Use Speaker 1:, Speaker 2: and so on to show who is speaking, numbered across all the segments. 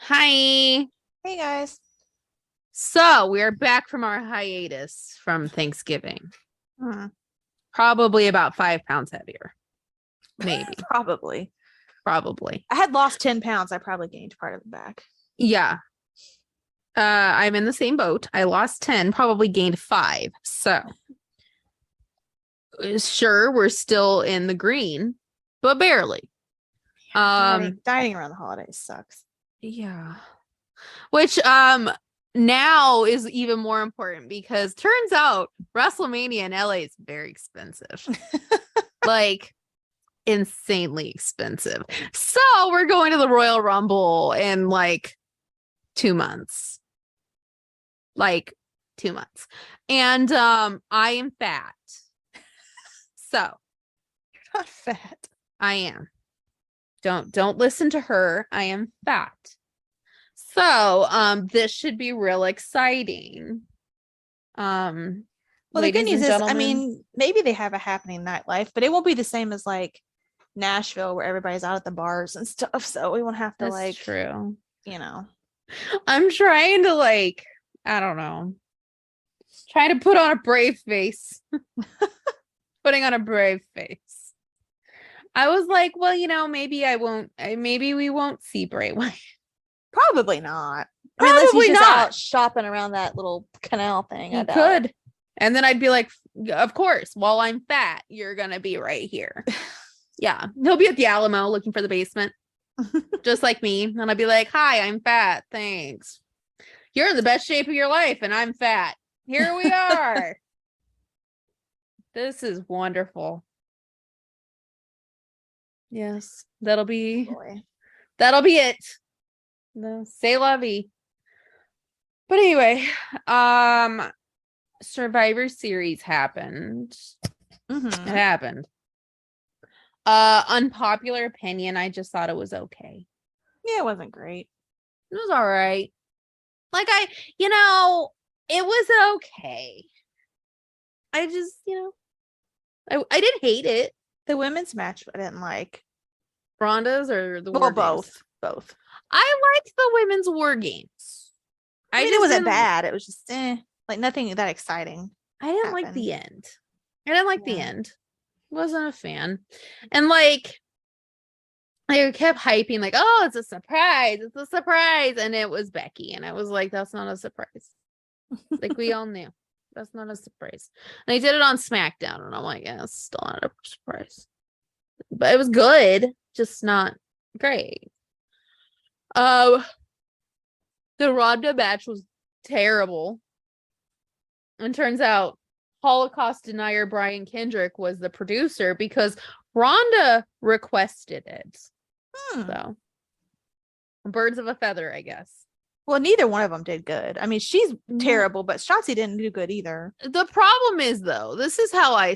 Speaker 1: Hi.
Speaker 2: Hey guys.
Speaker 1: So we are back from our hiatus from Thanksgiving.
Speaker 2: Hmm.
Speaker 1: Probably about 5 pounds heavier. Maybe.
Speaker 2: Probably.
Speaker 1: Probably.
Speaker 2: I had lost 10 pounds. I probably gained part of it back.
Speaker 1: Yeah. I'm in the same boat. I lost 10, probably gained 5. So sure, we're still in the green, but barely.
Speaker 2: Dieting around the holidays sucks.
Speaker 1: Yeah. Which now is even more important because turns out WrestleMania in LA is very expensive. Like insanely expensive. So we're going to the Royal Rumble in like 2 months. Like 2 months. And I am fat. So
Speaker 2: You're not fat.
Speaker 1: I am. Don't listen to her. I am fat. So this should be real exciting.
Speaker 2: Well, the good
Speaker 1: Ladies
Speaker 2: news
Speaker 1: and
Speaker 2: is,
Speaker 1: gentlemen,
Speaker 2: maybe they have a happening nightlife, but it won't be the same as like Nashville where everybody's out at the bars and stuff. So we won't have to
Speaker 1: that's true.
Speaker 2: you know.
Speaker 1: I'm trying to I don't know. Try to put on a brave face. Putting on a brave face. I was like, well, maybe we won't see Bray Wyatt.
Speaker 2: Probably not. Unless
Speaker 1: Probably
Speaker 2: he's just
Speaker 1: not.
Speaker 2: out shopping around that little canal thing.
Speaker 1: He could. And then I'd be like, of course, while I'm fat, you're gonna be right here. Yeah. He'll be at the Alamo looking for the basement. Just like me. And I'd be like, hi, I'm fat. Thanks. You're in the best shape of your life, and I'm fat. Here we are. This is wonderful. Yes, that'll be it. No, c'est la vie. But anyway, Survivor Series happened.
Speaker 2: Mm-hmm.
Speaker 1: It happened. Unpopular opinion, I just thought it was okay.
Speaker 2: Yeah, it wasn't great.
Speaker 1: It was all right. It was okay. I just, I didn't hate it.
Speaker 2: The women's match I didn't like.
Speaker 1: Ronda's or the
Speaker 2: Well,
Speaker 1: War Games?
Speaker 2: both.
Speaker 1: I liked the women's War Games.
Speaker 2: I mean, it wasn't bad. It was just like nothing that exciting.
Speaker 1: I didn't like the end. I didn't like the end. Wasn't a fan. And they kept hyping like, oh, it's a surprise. It's a surprise. And it was Becky. And I was like, that's not a surprise. Like we all knew. That's not a surprise. And they did it on Smackdown. And I'm like, yeah, it's still not a surprise. But it was good, just not great. The Ronda match was terrible. And turns out Holocaust denier Brian Kendrick was the producer because Ronda requested it. So birds of a feather, I guess.
Speaker 2: Well, neither one of them did good. I mean, she's terrible, but Shotzi didn't do good either.
Speaker 1: The problem is, though, I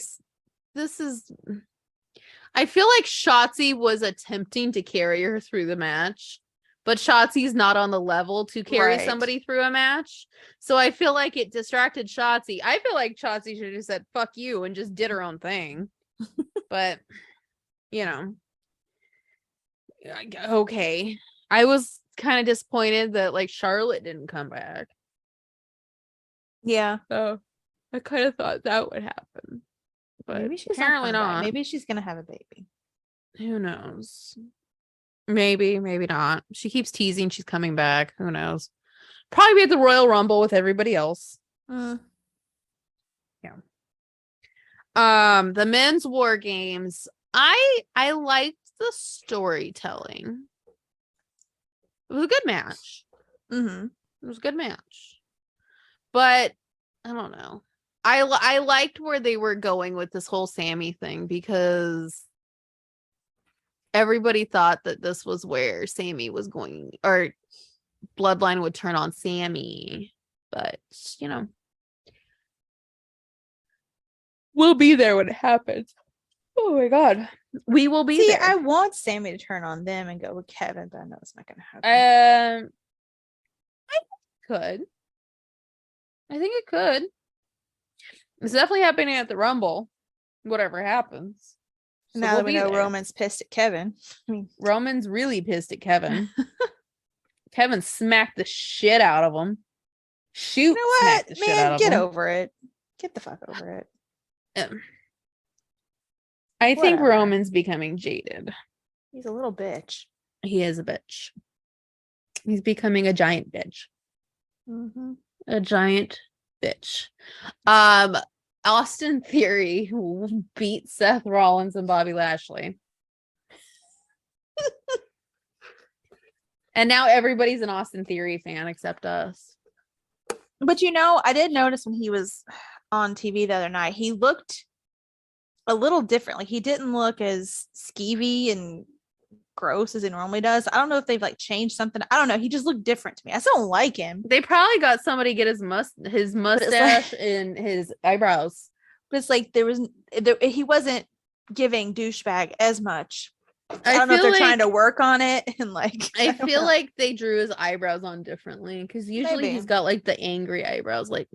Speaker 1: feel like Shotzi was attempting to carry her through the match, but Shotzi's not on the level to carry somebody through a match. So I feel like it distracted Shotzi. I feel like Shotzi should have said, fuck you, and just did her own thing. But, okay. I was kind of disappointed that Charlotte didn't come back.
Speaker 2: Yeah.
Speaker 1: So I kind of thought that would happen. But
Speaker 2: maybe she's
Speaker 1: apparently not.
Speaker 2: Maybe she's gonna have a baby.
Speaker 1: Who knows? Maybe not. She keeps teasing she's coming back. Who knows? Probably be at the Royal Rumble with everybody else. Yeah. The men's War Games. I liked the storytelling. It was a good match. It was a good match. But I don't know. I liked where they were going with this whole Sammy thing because everybody thought that this was where Sammy was going, or Bloodline would turn on Sammy. But, we'll be there when it happens. Oh my God. We will be there.
Speaker 2: I want Sammy to turn on them and go with Kevin, but I know it's not going to happen.
Speaker 1: I think it could. It's definitely happening at the Rumble. Whatever happens.
Speaker 2: So now that we know Roman's pissed at Kevin.
Speaker 1: Roman's really pissed at Kevin. Kevin smacked the shit out of him.
Speaker 2: You know what,
Speaker 1: Smacked the shit out
Speaker 2: man?
Speaker 1: of
Speaker 2: Get
Speaker 1: him.
Speaker 2: over it. Get the fuck over it.
Speaker 1: I think
Speaker 2: Whatever.
Speaker 1: Roman's becoming jaded.
Speaker 2: He's a little bitch.
Speaker 1: He is a bitch. He's becoming a giant bitch.
Speaker 2: Mm-hmm.
Speaker 1: A giant bitch. Austin Theory beat Seth Rollins and Bobby Lashley. And now everybody's an Austin Theory fan except us.
Speaker 2: But you know, I did notice when he was on TV the other night, he looked a little different. Like he didn't look as skeevy and gross as he normally does. I don't know if they've like changed something. I don't know. He just looked different to me. I still don't like him.
Speaker 1: They probably got somebody get his mustache and his eyebrows.
Speaker 2: But it's like he wasn't giving douchebag as much. I don't know if
Speaker 1: feel
Speaker 2: they're trying to work on it and like
Speaker 1: I
Speaker 2: don't
Speaker 1: feel
Speaker 2: know.
Speaker 1: like they drew his eyebrows on differently because usually
Speaker 2: Maybe.
Speaker 1: he's got like the angry eyebrows, like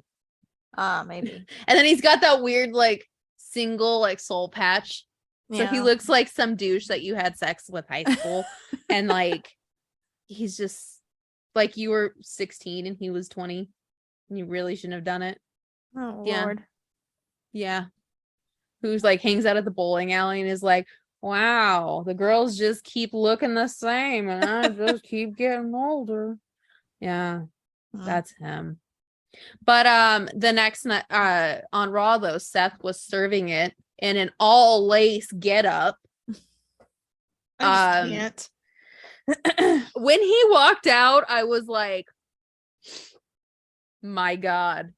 Speaker 2: Maybe.
Speaker 1: and then he's got that weird like single like soul patch. So he looks like some douche that you had sex with high school. And like he's just like you were 16 and he was 20 and you really shouldn't have done it.
Speaker 2: Oh
Speaker 1: Yeah.
Speaker 2: Lord.
Speaker 1: Yeah. Who's like hangs out at the bowling alley and is like, wow, the girls just keep looking the same and I just keep getting older. Yeah, that's him. But the next night on Raw though, Seth was serving it in an all lace getup.
Speaker 2: I just can't.
Speaker 1: When he walked out, I was like, my God,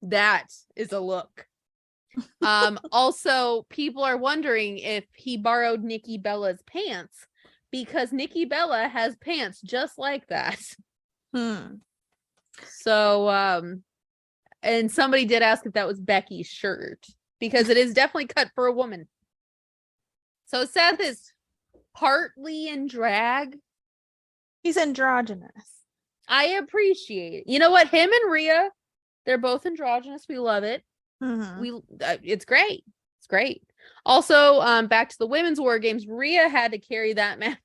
Speaker 1: that is a look. Also, people are wondering if he borrowed Nikki Bella's pants because Nikki Bella has pants just like that. So, and somebody did ask if that was Becky's shirt because it is definitely cut for a woman. So Seth is partly in drag.
Speaker 2: He's androgynous.
Speaker 1: I appreciate it. You know what? Him and Rhea, they're both androgynous. We love it. It's great. It's great. Also, back to the women's war games. Rhea had to carry that match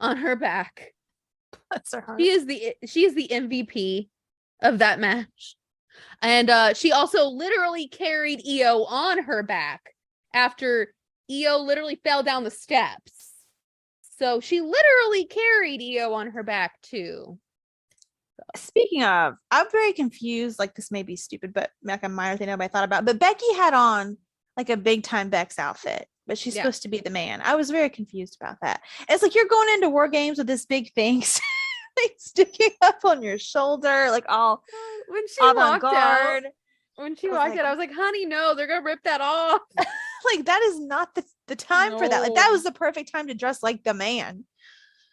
Speaker 1: on her back.
Speaker 2: That's her heart.
Speaker 1: She is the MVP of that match. And she also literally carried Io on her back after Io literally fell down the steps. So she literally carried Io on her back too.
Speaker 2: Speaking of, I'm very confused. Like this may be stupid, but like a minor thing nobody thought about. But Becky had on like a big time Bex outfit, but she's supposed to be the man. I was very confused about that. It's like you're going into war games with this big thing sticking up on your shoulder, like all
Speaker 1: when she walked out. When she walked
Speaker 2: like,
Speaker 1: out, I was like, honey, no, they're gonna rip that off.
Speaker 2: Like that is not the time for that. Like that was the perfect time to dress like the man.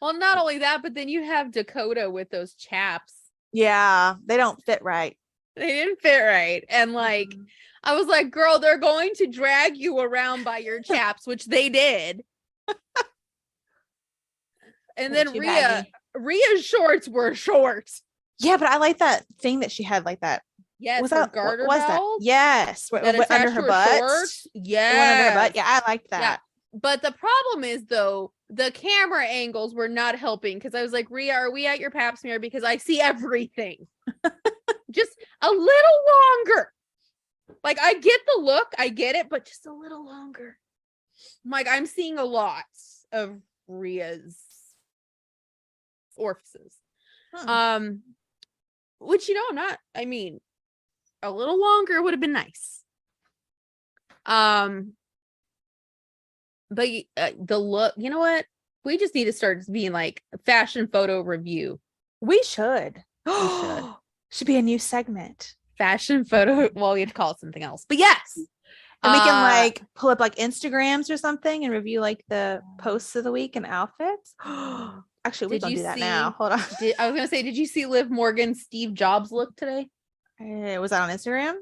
Speaker 1: Well, not only that, but then you have Dakota with those chaps.
Speaker 2: Yeah, they don't fit right.
Speaker 1: They didn't fit right. And like, I was like, girl, they're going to drag you around by your chaps, which they did. And then Rhea's shorts were short.
Speaker 2: Yeah, but I like that thing that she had like that.
Speaker 1: Yes,
Speaker 2: was
Speaker 1: that garter
Speaker 2: was
Speaker 1: belt.
Speaker 2: That? Yes,
Speaker 1: That
Speaker 2: under her butt.
Speaker 1: Yeah,
Speaker 2: under her butt. Yeah, I liked that.
Speaker 1: Yeah. But the problem is though, the camera angles were not helping because I was like, Rhea, are we at your pap smear? Because I see everything. Just a little longer. Like I get the look, I get it, but just a little longer. Like I'm seeing a lot of Rhea's orifices. Which I mean, a little longer would have been nice. But the look, you know what? We just need to start being like a fashion photo review.
Speaker 2: We should. Should be a new segment.
Speaker 1: Fashion photo. Well, we have to call it something else. But yes.
Speaker 2: And we can like pull up like Instagrams or something and review like the posts of the week and outfits. Actually, we don't do that now. Hold on.
Speaker 1: I was gonna say, did you see Liv Morgan's Steve Jobs look today?
Speaker 2: Was that on Instagram?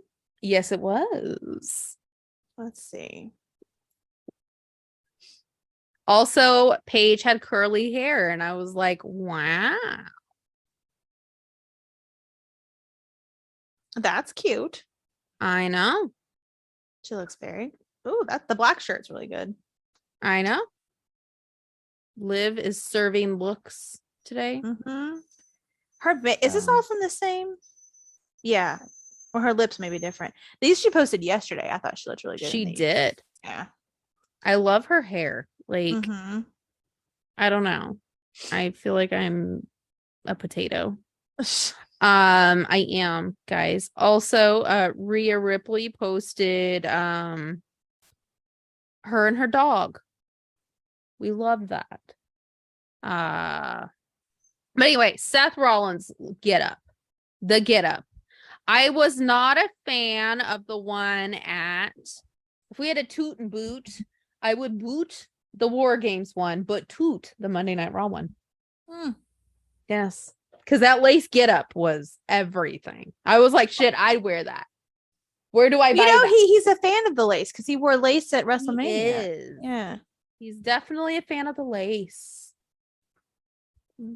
Speaker 1: Yes, it was.
Speaker 2: Let's see.
Speaker 1: Also, Paige had curly hair, and I was like, wow.
Speaker 2: That's cute.
Speaker 1: I know.
Speaker 2: She looks very. Ooh, the black shirt's really good.
Speaker 1: I know. Liv is serving looks today.
Speaker 2: Is this all from the same? Yeah. Or her lips may be different. These she posted yesterday. I thought she looked really good.
Speaker 1: She did.
Speaker 2: Yeah.
Speaker 1: I love her hair. Like,
Speaker 2: Mm-hmm.
Speaker 1: I don't know. I feel like I'm a potato. I am, guys. Also, Rhea Ripley posted her and her dog. We love that. But anyway, Seth Rollins get up. The get up. I was not a fan of the one at, if we had a toot and boot, I would boot the War Games one, but toot the Monday Night Raw one. Yes. Because that lace get up was everything. I was like, shit, I'd wear that. Where do I buy that?
Speaker 2: He's a fan of the lace because he wore lace at WrestleMania.
Speaker 1: He is.
Speaker 2: Yeah.
Speaker 1: He's definitely a fan of the lace.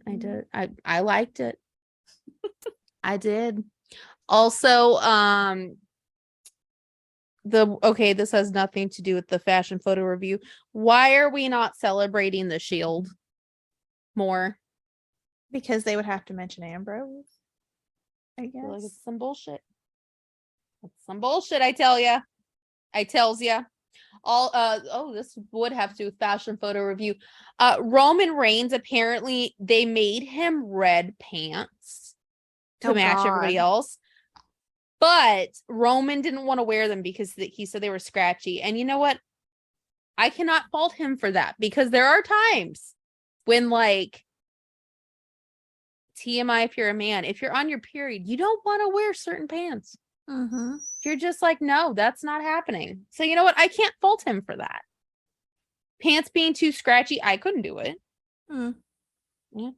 Speaker 1: I did. I liked it. I did. Also, this has nothing to do with the fashion photo review. Why are we not celebrating the Shield more?
Speaker 2: Because they would have to mention Ambrose, I guess.
Speaker 1: Like it's some bullshit. It's some bullshit, I tell ya. I tells ya. This would have to do with fashion photo review. Roman Reigns, apparently they made him red pants to match everybody else. But Roman didn't want to wear them because he said they were scratchy. And you know what? I cannot fault him for that because there are times when, like, TMI, if you're a man, if you're on your period, you don't want to wear certain pants. You're just like, no, that's not happening. So you know what? I can't fault him for that. Pants being too scratchy, I couldn't do it. Yeah.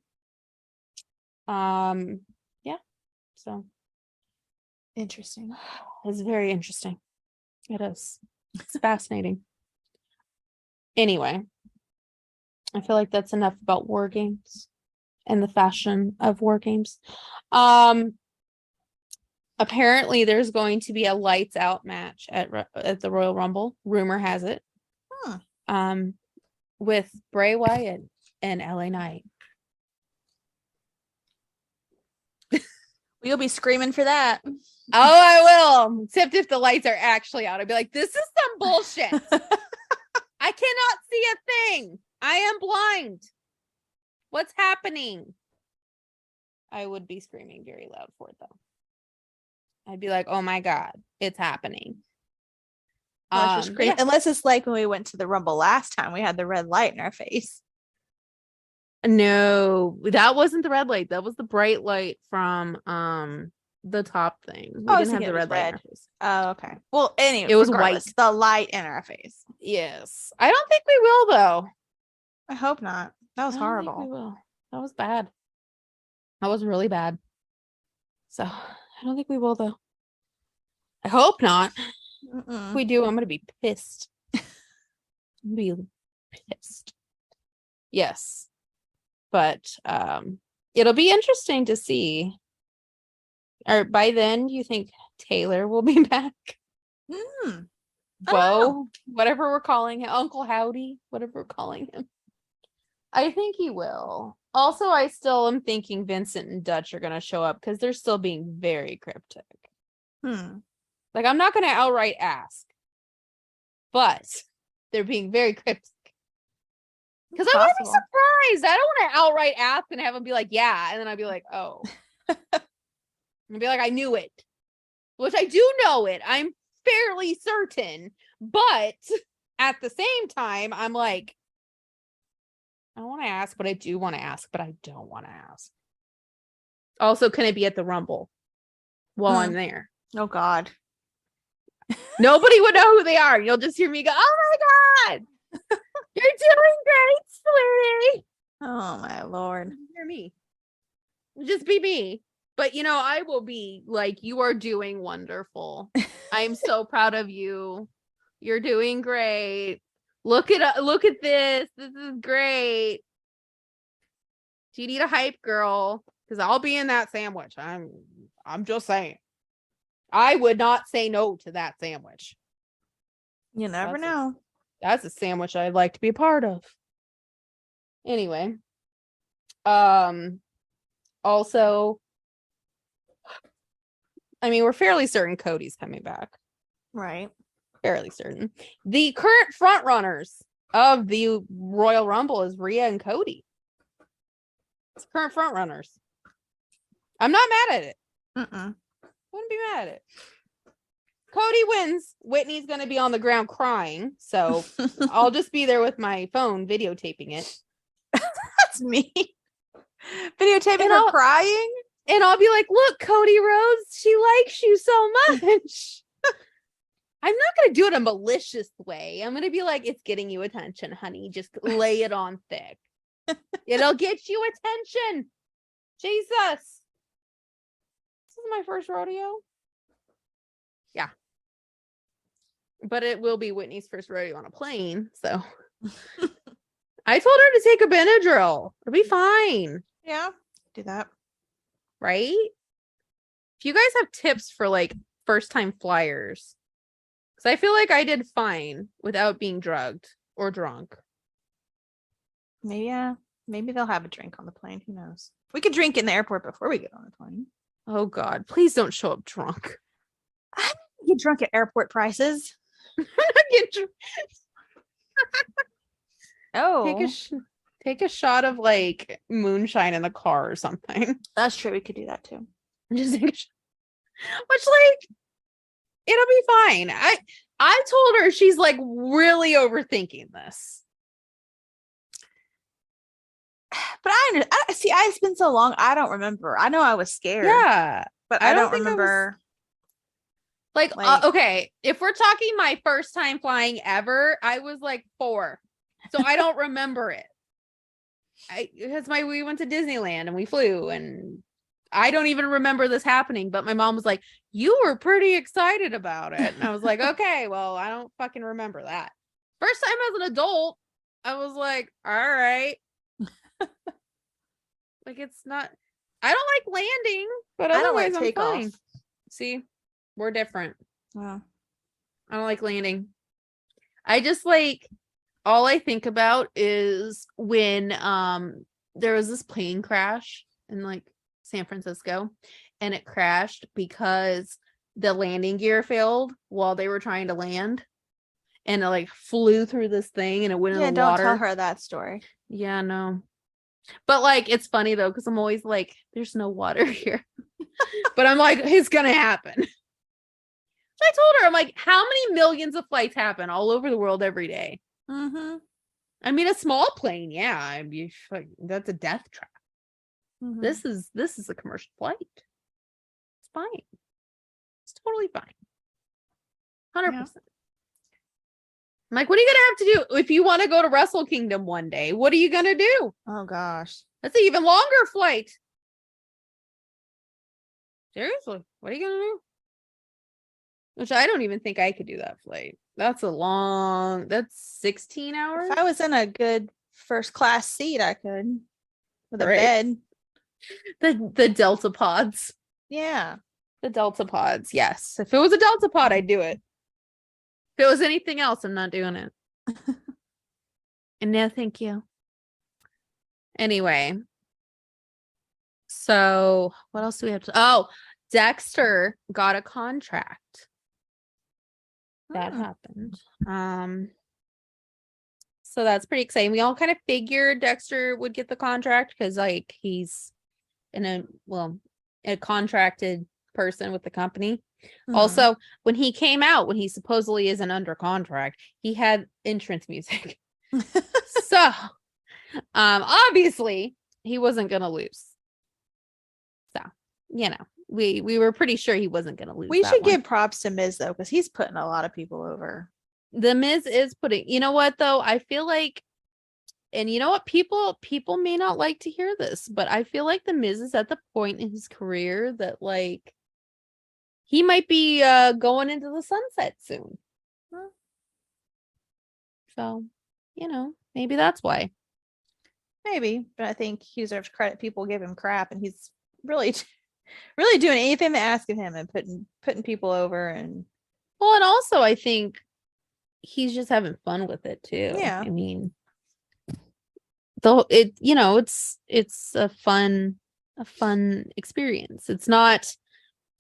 Speaker 1: Yeah. So
Speaker 2: interesting.
Speaker 1: It's very interesting. It is. It's fascinating. Anyway, I feel like that's enough about War Games and the fashion of War Games. Apparently there's going to be a lights out match at the Royal Rumble. Rumor has it. With Bray Wyatt and LA Knight.
Speaker 2: We'll be screaming for that.
Speaker 1: Oh, I will. Except if the lights are actually out. I'd be like, this is some bullshit. I cannot see a thing. I am blind. What's happening? I would be screaming very loud for it, though. I'd be like, oh my God, it's happening.
Speaker 2: Unless it's like when we went to the Rumble last time, we had the red light in our face.
Speaker 1: No, that wasn't the red light. That was the bright light from the top thing. We didn't have the red light in our face.
Speaker 2: Oh, okay. Well, anyway,
Speaker 1: it was white.
Speaker 2: The light in our face.
Speaker 1: Yes. I don't think we will, though.
Speaker 2: I hope not. That was horrible.
Speaker 1: We will. That was bad. That was really bad. So I don't think we will, though. I hope not. If we do, I'm gonna be pissed. I'm gonna be pissed. Yes. But it'll be interesting to see. Or by then, you think Taylor will be back? Bo, whatever we're calling him, Uncle Howdy, whatever we're calling him. I think he will. Also, I still am thinking Vincent and Dutch are going to show up because they're still being very cryptic. Like, I'm not going to outright ask, but they're being very cryptic. Because I want to be surprised. I don't want to outright ask and have them be like, yeah. And then I'd be like, oh. And be like, I knew it. Which I do know it. I'm fairly certain. But at the same time, I'm like, I want to ask, but I do want to ask, but I don't want to ask. Also, can it be at the Rumble while I'm there?
Speaker 2: Oh, God.
Speaker 1: Nobody would know who they are. You'll just hear me go, oh, my God. You're doing great, sweetie.
Speaker 2: Oh, my Lord.
Speaker 1: Hear me. Just be me. But, I will be like, you are doing wonderful. I'm so proud of you. You're doing great. Look at this. This is great. Do you need a hype girl? Because I'll be in that sandwich. I'm just saying. I would not say no to that sandwich.
Speaker 2: You never know.
Speaker 1: That's a sandwich I'd like to be a part of. Anyway. Also, I mean, we're fairly certain Cody's coming back.
Speaker 2: Right.
Speaker 1: Fairly certain. The current front runners of the Royal Rumble is Rhea and Cody. It's current front runners. I'm not mad at it. Wouldn't be mad at it. Cody wins. Whitney's going to be on the ground crying. So I'll just be there with my phone videotaping it.
Speaker 2: That's me. Videotaping her crying?
Speaker 1: And I'll be like, look, Cody Rhodes, she likes you so much. I'm not going to do it a malicious way. I'm going to be like, it's getting you attention, honey. Just lay it on thick. It'll get you attention. Jesus. This is my first rodeo. Yeah. But it will be Whitney's first rodeo on a plane. So I told her to take a Benadryl. It'll be fine.
Speaker 2: Yeah. Do that.
Speaker 1: Right? If you guys have tips for like first time flyers, because I feel like I did fine without being drugged or drunk.
Speaker 2: Maybe they'll have a drink on the plane. Who knows? We could drink in the airport before we get on the plane.
Speaker 1: Oh God, please don't show up drunk.
Speaker 2: I get drunk at airport prices. Oh,
Speaker 1: take a shot of like moonshine in the car or something.
Speaker 2: That's true. We could do that too.
Speaker 1: Just take a shot. Which like it'll be fine. I told her she's like really overthinking this.
Speaker 2: But I see. It's been so long. I don't remember. I know I was scared.
Speaker 1: Yeah,
Speaker 2: but I don't remember.
Speaker 1: Like okay, if we're talking my first time flying ever, I was like 4, so I don't remember it. Because we went to Disneyland and we flew, and I don't even remember this happening. But my mom was like, "You were pretty excited about it," and I was like, "Okay, well, I don't fucking remember that." First time as an adult, I was like, "All right." Like it's not. I don't like landing, but otherwise I'm fine. See, we're different.
Speaker 2: Wow.
Speaker 1: I don't like landing. I just like all I think about is when there was this plane crash in like San Francisco, and it crashed because the landing gear failed while they were trying to land, and it like flew through this thing and it went in the water.
Speaker 2: Don't tell her that story.
Speaker 1: Yeah, no. But like it's funny though, because I'm always like, there's no water here. But I'm like, it's gonna happen. So I told her, I'm like, how many millions of flights happen all over the world every day?
Speaker 2: Mm-hmm.
Speaker 1: I mean, a small plane, yeah, that's a death trap. Mm-hmm. This is a commercial flight. It's fine. It's totally fine. 100%. Yeah. I'm like, what are you gonna have to do if you want to go to Wrestle Kingdom one day? What are you gonna do?
Speaker 2: Oh gosh,
Speaker 1: that's an even longer flight. Seriously, what are you gonna do? Which I don't even think I could do that flight. That's 16 hours.
Speaker 2: If I was in a good first class seat, I could with a bed.
Speaker 1: The Delta pods.
Speaker 2: Yeah,
Speaker 1: the Delta pods. Yes, if it was a Delta pod, I'd do it. If it was anything else, I'm not doing it. And no, thank you. Anyway, so what else do we have to? Oh, Dexter got a contract. That happened. So that's pretty exciting. We all kind of figured Dexter would get the contract because like he's a contracted person with the company. Mm-hmm. Also, when he came out, when he supposedly isn't under contract, he had entrance music. So obviously he wasn't gonna lose. So, you know, we were pretty sure he wasn't gonna lose.
Speaker 2: We should give props to Miz though, because he's putting a lot of people over.
Speaker 1: The Miz is putting, you know what though? I feel like, and you know what, people may not like to hear this, but I feel like the Miz is at the point in his career that like he might be going into the sunset soon. So, you know, maybe that's why.
Speaker 2: Maybe, but I think he deserves credit. People give him crap, and he's really doing anything they ask of him and putting people over. And
Speaker 1: well, and also I think he's just having fun with it too.
Speaker 2: Yeah,
Speaker 1: I mean, though it's a fun experience. It's not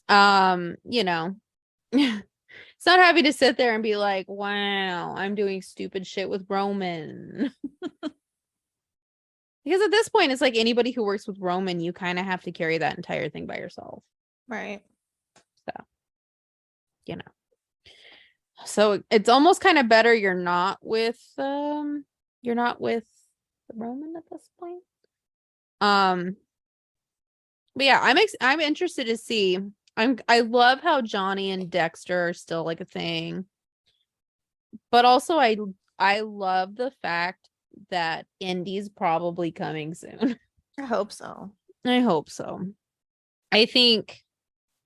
Speaker 1: it's not happy to sit there and be like, wow, I'm doing stupid shit with Roman. Because at this point, it's like anybody who works with Roman, you kind of have to carry that entire thing by yourself.
Speaker 2: Right.
Speaker 1: So it's almost kind of better you're not with Roman at this point. But yeah, I'm interested to see. I love how Johnny and Dexter are still like a thing. But also I love the fact that Indy's probably coming soon.
Speaker 2: I hope so.
Speaker 1: I hope so. I think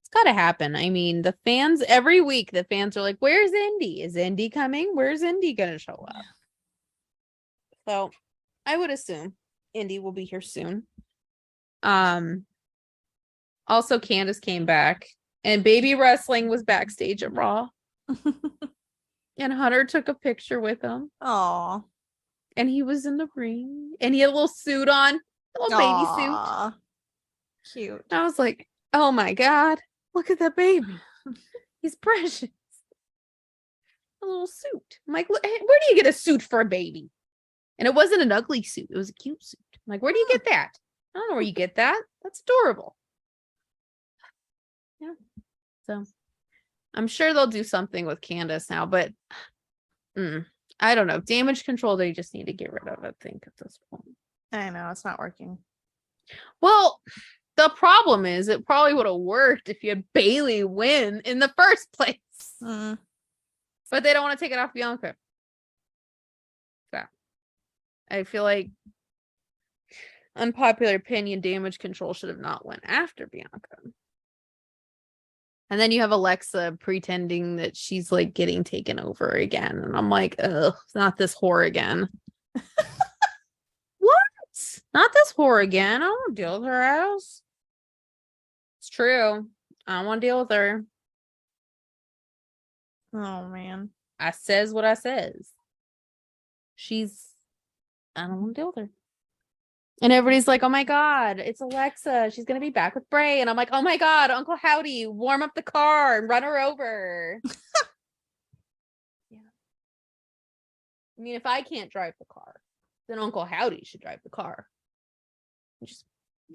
Speaker 1: it's got to happen. I mean, the fans every week, the fans are like, "Where's Indy? Is Indy coming? Where's Indy gonna show up?" So, I would assume Indy will be here soon. Also, Candace came back, and Baby Wrestling was backstage at Raw, and Hunter took a picture with him.
Speaker 2: Aw.
Speaker 1: And he was in the ring, and he had a little suit on, a little baby suit.
Speaker 2: Cute.
Speaker 1: I was like, oh my God, look at that baby. He's precious. A little suit. I'm like, where do you get a suit for a baby? And it wasn't an ugly suit. It was a cute suit. I'm like, where do you get that? I don't know where you get that. That's adorable. Yeah. So I'm sure they'll do something with Candace now, but I don't know. Damage control, they just need to get rid of, I think, at this point.
Speaker 2: I know, it's not working.
Speaker 1: Well, the problem is it probably would have worked if you had Bailey win in the first place. But they don't want to take it off Bianca. So I feel like unpopular opinion, Damage Control should have not went after Bianca. And then you have Alexa pretending that she's like getting taken over again. And I'm like, ugh, it's not this whore again. What? Not this whore again. I don't want to deal with her ass. It's true. I don't want to deal with her.
Speaker 2: Oh, man.
Speaker 1: I says what I says. I don't want to deal with her. And everybody's like, oh my God, it's Alexa. She's going to be back with Bray. And I'm like, oh my God, Uncle Howdy, warm up the car and run her over. Yeah. I mean, if I can't drive the car, then Uncle Howdy should drive the car. Just boop,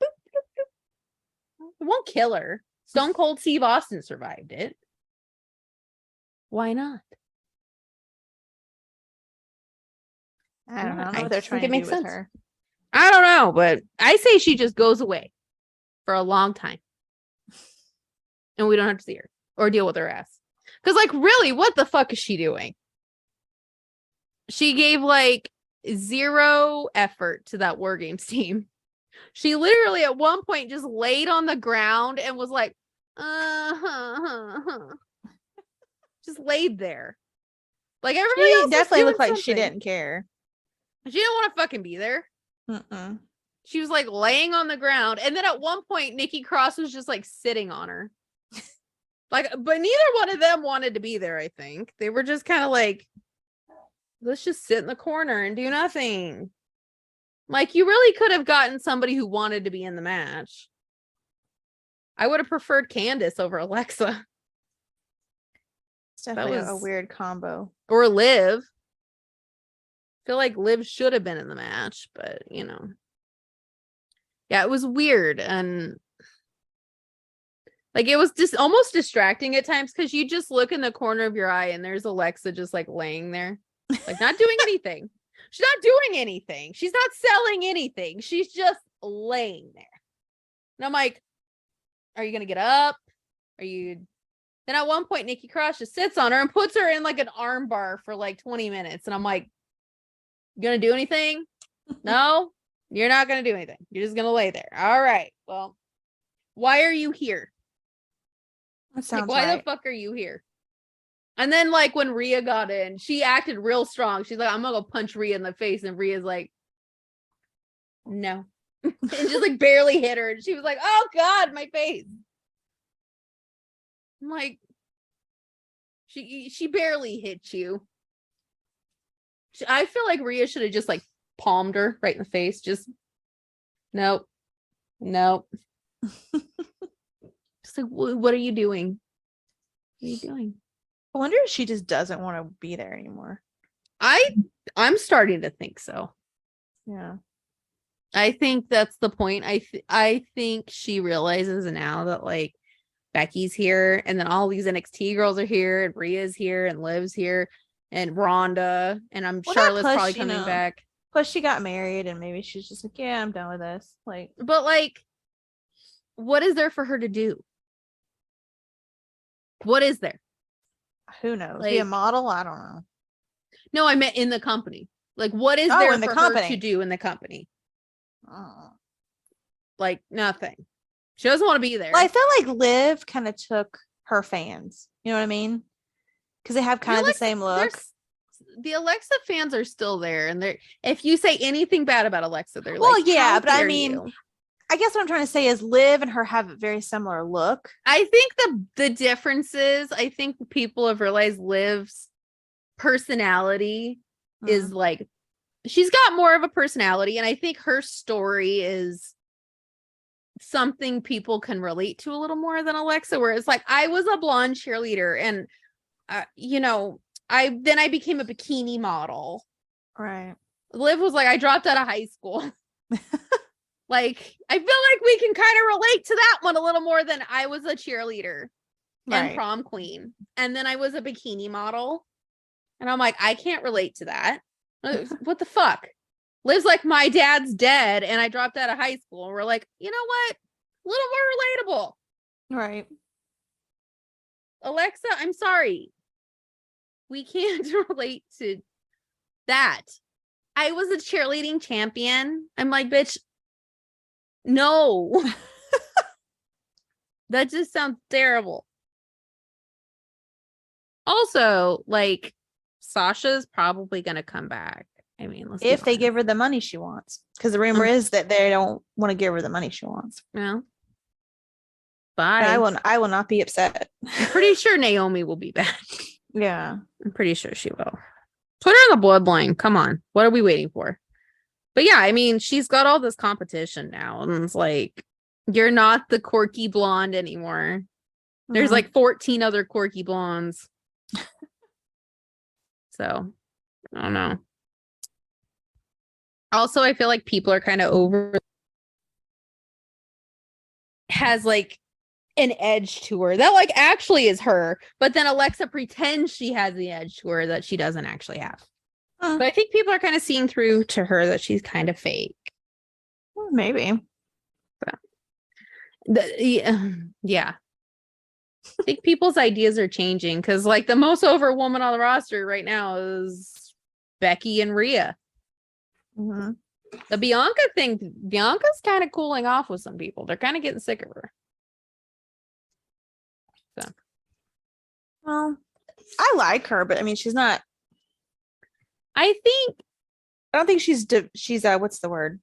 Speaker 1: boop, boop. It won't kill her. Stone Cold Steve Austin survived it. Why not?
Speaker 2: I don't know what they're trying to do with her.
Speaker 1: I don't know, but I say she just goes away for a long time. And we don't have to see her or deal with her ass. Because, like, really, what the fuck is she doing? She gave, like, 0 effort to that War Games team. She literally, at one point, just laid on the ground and was like, just laid there. Like, everybody else
Speaker 2: definitely looked like
Speaker 1: something.
Speaker 2: She didn't care.
Speaker 1: She didn't want to fucking be there. She was like laying on the ground, and then at one point Nikki Cross was just like sitting on her. Like, but neither one of them wanted to be there. I think they were just kind of like, let's just sit in the corner and do nothing. Like, you really could have gotten somebody who wanted to be in the match. I would have preferred Candace over Alexa.
Speaker 2: It's definitely a weird combo.
Speaker 1: Or Liv. Feel like Liv should have been in the match, but yeah, it was weird, and like it was just almost distracting at times because you just look in the corner of your eye and there's Alexa just like laying there, like not doing anything. She's not doing anything. She's not selling anything. She's just laying there. And I'm like, are you gonna get up? Are you? Then at one point, Nikki Cross just sits on her and puts her in like an arm bar for like 20 minutes, and I'm like, you gonna do anything? No, you're not gonna do anything. You're just gonna lay there. All right. Well, why are you here?
Speaker 2: That sounds
Speaker 1: like, why
Speaker 2: right.
Speaker 1: the fuck are you here? And then, like, when Rhea got in, she acted real strong. She's like, I'm gonna go punch Rhea in the face, and Rhea's like, no, and just like barely hit her. And she was like, oh God, my face. I'm like, she barely hit you. I feel like Rhea should have just like palmed her right in the face. Just nope. Just like, what are you doing? What are you doing?
Speaker 2: I wonder if she just doesn't want to be there anymore.
Speaker 1: I'm starting to think so.
Speaker 2: Yeah.
Speaker 1: I think that's the point. I think she realizes now that like Becky's here, and then all these NXT girls are here, and Rhea's here, and Liv's here, and Rhonda, and Charlotte's probably coming back.
Speaker 2: Plus, she got married, and maybe she's just like, yeah, I'm done with this. Like,
Speaker 1: but like, what is there for her to do? What is there?
Speaker 2: Who knows? Like, be a model? I don't know.
Speaker 1: No, I meant in the company. Like, what is there for her to do in the company? Like, nothing. She doesn't want to be there.
Speaker 2: Well, I feel like Liv kind of took her fans. You know what I mean? Because they have kind of the same look.
Speaker 1: The Alexa fans are still there, and they're. If you say anything bad about Alexa, they're
Speaker 2: well,
Speaker 1: like,
Speaker 2: yeah, but I mean, I guess what I'm trying to say is Liv and her have a very similar look.
Speaker 1: I think the difference is, I think people have realized Liv's personality is like, she's got more of a personality, and I think her story is something people can relate to a little more than Alexa, where it's like, I was a blonde cheerleader, and you know, I became a bikini model.
Speaker 2: Right.
Speaker 1: Liv was like, I dropped out of high school. Like, I feel like we can kind of relate to that one a little more than I was a cheerleader and prom queen, and then I was a bikini model, and I'm like, I can't relate to that. What the fuck? Liv's like, my dad's dead and I dropped out of high school. And we're like, you know what? A little more relatable.
Speaker 2: Right.
Speaker 1: Alexa, I'm sorry. We can't relate to that. I was a cheerleading champion. I'm like, bitch, no. That just sounds terrible. Also, like, Sasha's probably going to come back. I mean,
Speaker 2: if they give her the money she wants, because the rumor is that they don't want to give her the money she wants.
Speaker 1: Yeah. Bye.
Speaker 2: I will not be upset.
Speaker 1: I'm pretty sure Naomi will be back.
Speaker 2: Yeah.
Speaker 1: I'm pretty sure she will. Put her in the bloodline. Come on. What are we waiting for? But yeah, I mean, she's got all this competition now. And it's like, you're not the quirky blonde anymore. There's like 14 other quirky blondes. So, I don't know. Also, I feel like people are kind of over. Has like an edge to her that like actually is her, but then Alexa pretends she has the edge to her that she doesn't actually have. But I think people are kind of seeing through to her that she's kind of fake.
Speaker 2: Well, maybe.
Speaker 1: Yeah. I think people's ideas are changing, because like the most over woman on the roster right now is Becky and Rhea. The Bianca thing, Bianca's kind of cooling off with some people. They're kind of getting sick of her. So,
Speaker 2: well, I like her, but I mean, she's not. I don't think she's what's the word?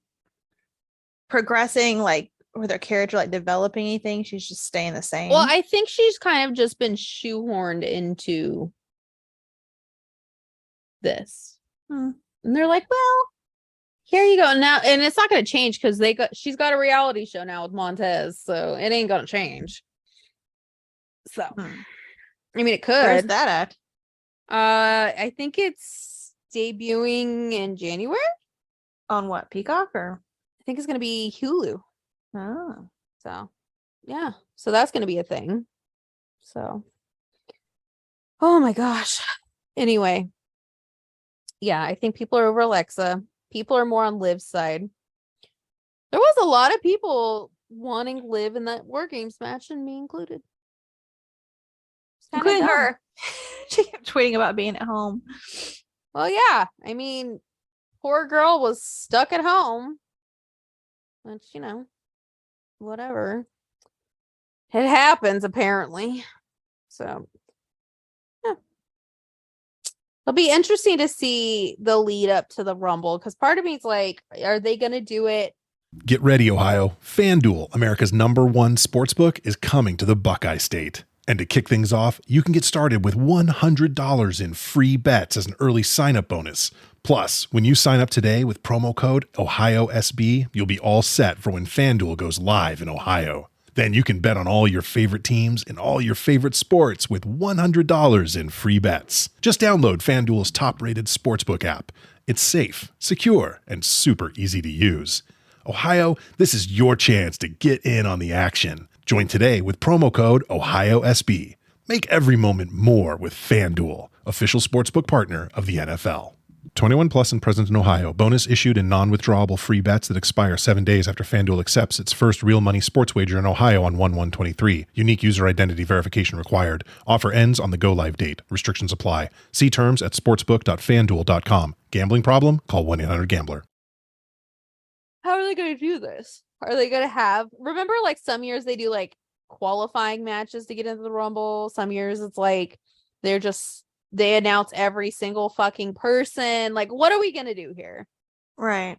Speaker 2: Progressing, like, with her character, like developing anything. She's just staying the same.
Speaker 1: Well, I think she's kind of just been shoehorned into this, and they're like, well, here you go now, and it's not going to change because she's got a reality show now with Montez, so it ain't going to change. So, I mean, it could.
Speaker 2: Where's that at?
Speaker 1: I think it's debuting in January.
Speaker 2: On what, Peacock, or?
Speaker 1: I think it's going to be Hulu.
Speaker 2: Oh,
Speaker 1: so yeah, so that's going to be a thing. So, oh my gosh. Anyway, yeah, I think people are over Alexa. People are more on Liv's side. There was a lot of people wanting Liv in that War Games match, and me included.
Speaker 2: Including her. She kept tweeting about being at home.
Speaker 1: Well, yeah. I mean, poor girl was stuck at home. Which, you know, whatever. It happens, apparently. So, yeah. It'll be interesting to see the lead up to the Rumble, because part of me is like, are they going to do it?
Speaker 3: Get ready, Ohio. FanDuel, America's #1 sportsbook, is coming to the Buckeye State. And to kick things off, you can get started with $100 in free bets as an early sign-up bonus. Plus, when you sign up today with promo code OhioSB, you'll be all set for when FanDuel goes live in Ohio. Then you can bet on all your favorite teams and all your favorite sports with $100 in free bets. Just download FanDuel's top-rated sportsbook app. It's safe, secure, and super easy to use. Ohio, this is your chance to get in on the action. Join today with promo code OhioSB. Make every moment more with FanDuel, official sportsbook partner of the NFL. 21 plus and present in Ohio. Bonus issued in non-withdrawable free bets that expire 7 days after FanDuel accepts its first real money sports wager in Ohio on 1/1/23. Unique user identity verification required. Offer ends on the go-live date. Restrictions apply. See terms at sportsbook.fanduel.com. Gambling problem? Call 1-800-GAMBLER.
Speaker 1: How are they going to do this? Are they going to have, remember like some years they do like qualifying matches to get into the Rumble? Some years it's like they announce every single fucking person. Like, what are we going to do here?
Speaker 2: Right.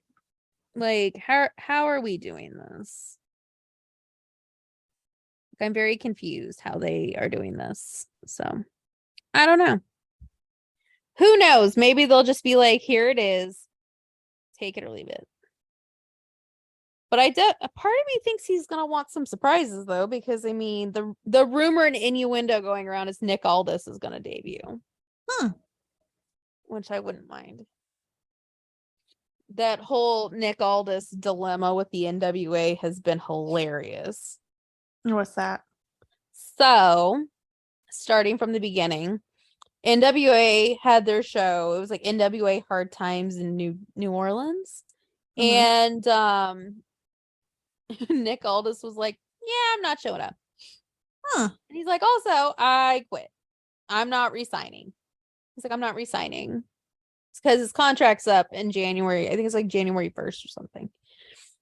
Speaker 1: Like, how are we doing this? I'm very confused how they are doing this. So, I don't know. Who knows? Maybe they'll just be like, here it is. Take it or leave it. But a part of me thinks he's going to want some surprises, though, because, I mean, the rumor and innuendo going around is Nick Aldis is going to debut. Which I wouldn't mind. That whole Nick Aldis dilemma with the NWA has been hilarious.
Speaker 2: What's that?
Speaker 1: So, starting from the beginning, NWA had their show. It was like NWA Hard Times in New Orleans. Mm-hmm. And Nick Aldis was like, yeah, I'm not showing up. And he's like, also, I quit. I'm not resigning. He's like, I'm not resigning. It's because his contract's up in January. I think it's like January 1st or something.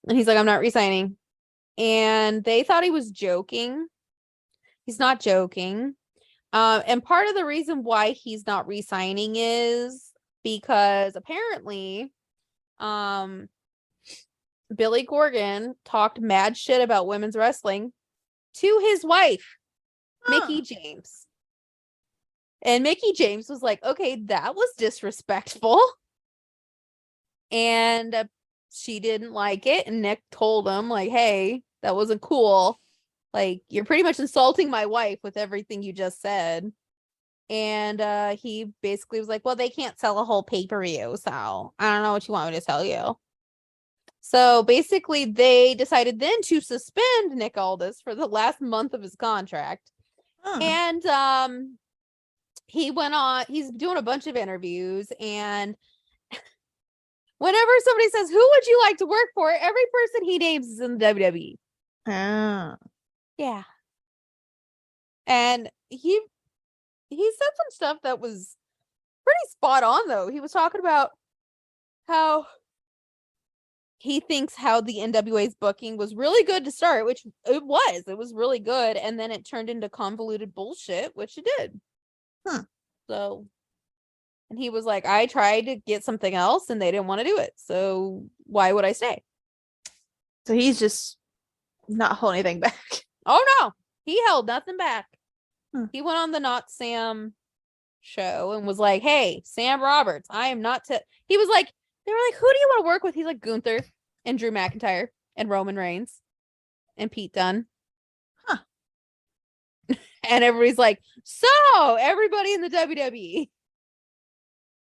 Speaker 1: And he's like, I'm not resigning. And they thought he was joking. He's not joking. And part of the reason why he's not resigning is because apparently Billy Corgan talked mad shit about women's wrestling to his wife, Mickie James. And Mickie James was like, okay, that was disrespectful. And she didn't like it. And Nick told him, like, hey, that wasn't cool. Like, you're pretty much insulting my wife with everything you just said. And he basically was like, well, they can't sell a whole pay-per-view. So I don't know what you want me to tell you. So basically, they decided then to suspend Nick Aldis for the last month of his contract. And he went on, he's doing a bunch of interviews, and whenever somebody says, who would you like to work for? Every person he names is in the WWE. Yeah. And he said some stuff that was pretty spot on, though. He was talking about how he thinks how the NWA's booking was really good to start, which it was really good. And then it turned into convoluted bullshit, which it did. So, and he was like, I tried to get something else and they didn't want to do it. So why would I stay?
Speaker 2: So he's just not holding anything back.
Speaker 1: Oh no, he held nothing back. He went on the Not Sam show and was like, hey, Sam Roberts, I am not he was like, they were like, who do you want to work with? He's like, Gunther and Drew McIntyre and Roman Reigns and Pete Dunne. And everybody's like, so everybody in the WWE.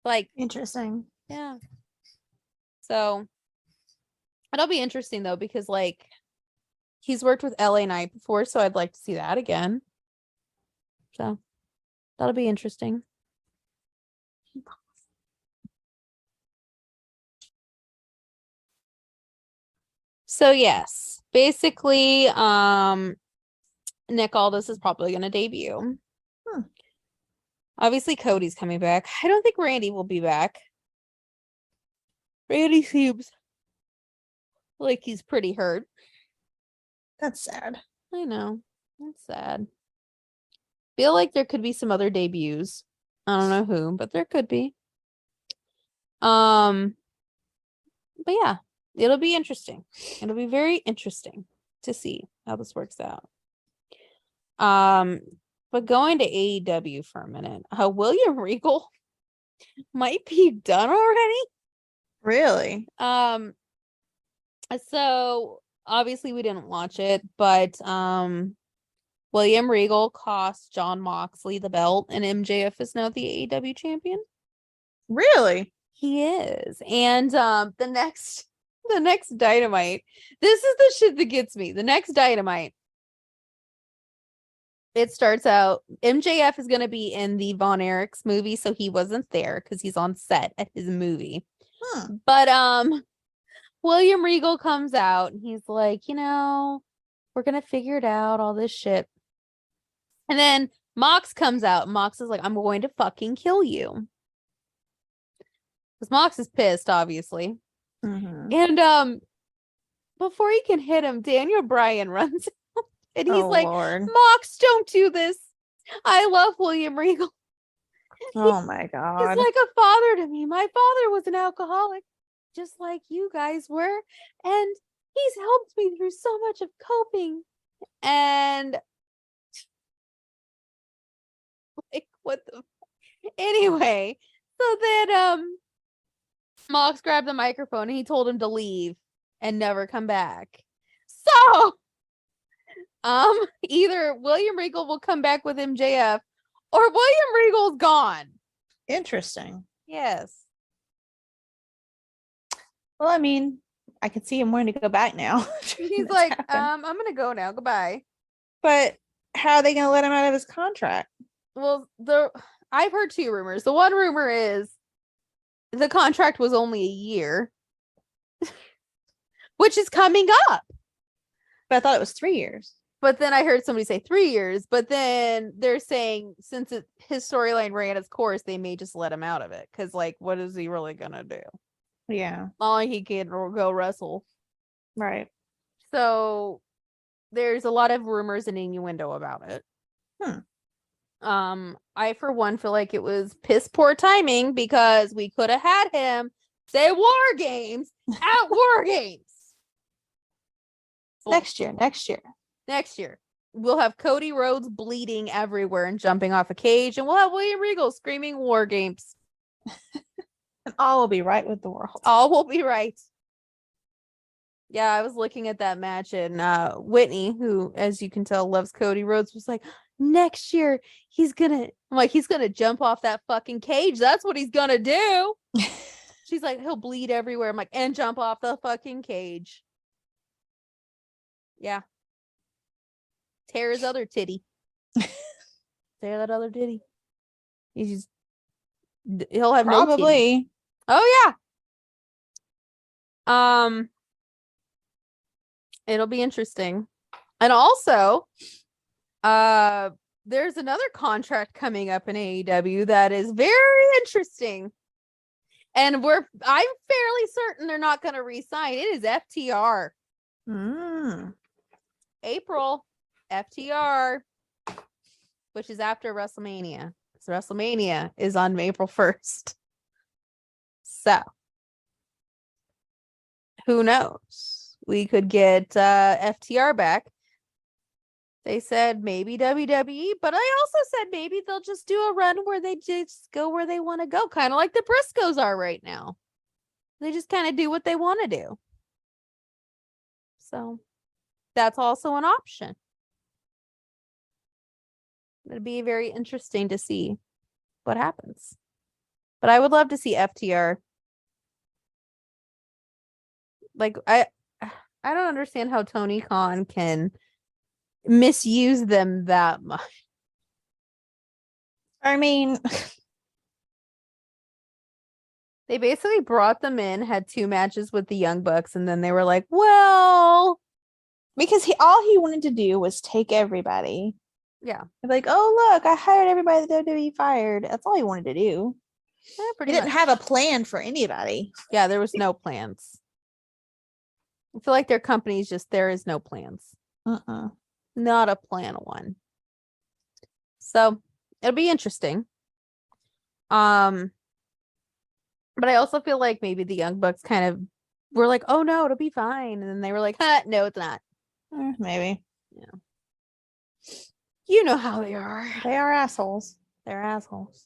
Speaker 1: Like,
Speaker 2: interesting.
Speaker 1: Yeah. So it'll be interesting though, because like he's worked with LA Knight before, so I'd like to see that again. So that'll be interesting. So yes, basically, Nick Aldis is probably going to debut. Obviously, Cody's coming back. I don't think Randy will be back. Randy seems like he's pretty hurt.
Speaker 2: That's sad.
Speaker 1: I know. That's sad. Feel like there could be some other debuts. I don't know who, but there could be. But yeah, it'll be interesting. It'll be very interesting to see how this works out. But going to AEW for a minute, William Regal might be done already.
Speaker 2: Really?
Speaker 1: So obviously we didn't watch it, but William Regal cost John Moxley the belt, and MJF is now the AEW champion.
Speaker 2: Really?
Speaker 1: He is. And the next Dynamite. This is the shit that gets me. The next Dynamite. It starts out MJF is going to be in the Von Erichs movie, so he wasn't there because he's on set at his movie. But William Regal comes out and he's like, we're going to figure it out, all this shit. And then Mox comes out. Mox is like, I'm going to fucking kill you. Because Mox is pissed, obviously.
Speaker 2: Mm-hmm.
Speaker 1: And before he can hit him, Daniel Bryan runs out. And he's like,
Speaker 2: Lord.
Speaker 1: Mox, don't do this. I love William Regal.
Speaker 2: Oh my God.
Speaker 1: He's like a father to me. My father was an alcoholic, just like you guys were. And he's helped me through so much of coping. And like, what the anyway, so then Mox grabbed the microphone and he told him to leave and never come back. So either William Regal will come back with MJF or William Regal's gone.
Speaker 2: Interesting.
Speaker 1: Yes.
Speaker 2: Well, I mean, I can see him wanting to go back now.
Speaker 1: He's like, I'm gonna go now. Goodbye.
Speaker 2: But how are they gonna let him out of his contract?
Speaker 1: Well, I've heard two rumors. The one rumor is the contract was only a year, which is coming up.
Speaker 2: But I thought it was 3 years.
Speaker 1: But then I heard somebody say 3 years. But then they're saying since his storyline ran its course, they may just let him out of it. Because, like, what is he really gonna do?
Speaker 2: Yeah.
Speaker 1: Not like he can go wrestle.
Speaker 2: Right.
Speaker 1: So there's a lot of rumors and innuendo about it. I for one feel like it was piss poor timing because we could have had him say War Games at War Games.
Speaker 2: Next year.
Speaker 1: Next year. We'll have Cody Rhodes bleeding everywhere and jumping off a cage, and we'll have William Regal screaming War Games.
Speaker 2: And all will be right with the world.
Speaker 1: All will be right. Yeah, I was looking at that match, and Whitney, who, as you can tell, loves Cody Rhodes, was like, next year, he's gonna jump off that fucking cage. That's what he's gonna do. She's like, he'll bleed everywhere. I'm like, and jump off the fucking cage. Yeah. Tear his other titty. Tear that other titty. He'll have
Speaker 2: Probably.
Speaker 1: no titty. Oh yeah. It'll be interesting. And also, there's another contract coming up in AEW that is very interesting. And I'm fairly certain they're not going to re-sign. It is FTR. April, FTR, which is after WrestleMania. So WrestleMania is on April 1st. So, who knows? We could get FTR back. They said maybe WWE, but I also said maybe they'll just do a run where they just go where they want to go, kind of like the Briscoes are right now. They just kind of do what they want to do. So that's also an option. It'd be very interesting to see what happens. But I would love to see FTR. Like, I don't understand how Tony Khan can misuse them that much.
Speaker 2: I mean,
Speaker 1: they basically brought them in, had 2 matches with the Young Bucks, and then they were like, well,
Speaker 2: because all he wanted to do was take everybody.
Speaker 1: Yeah.
Speaker 2: Like, oh, look, I hired everybody that WWE fired. That's all he wanted to do.
Speaker 1: Yeah,
Speaker 2: he didn't have a plan for anybody.
Speaker 1: Yeah, there was no plans. I feel like their company's just, there is no plans. Not a plan one. So it'll be interesting. But I also feel like maybe the Young Bucks kind of were like, oh no, it'll be fine. And then they were like, no, it's not.
Speaker 2: Maybe.
Speaker 1: Yeah. You know how they are.
Speaker 2: They are assholes.
Speaker 1: They're assholes.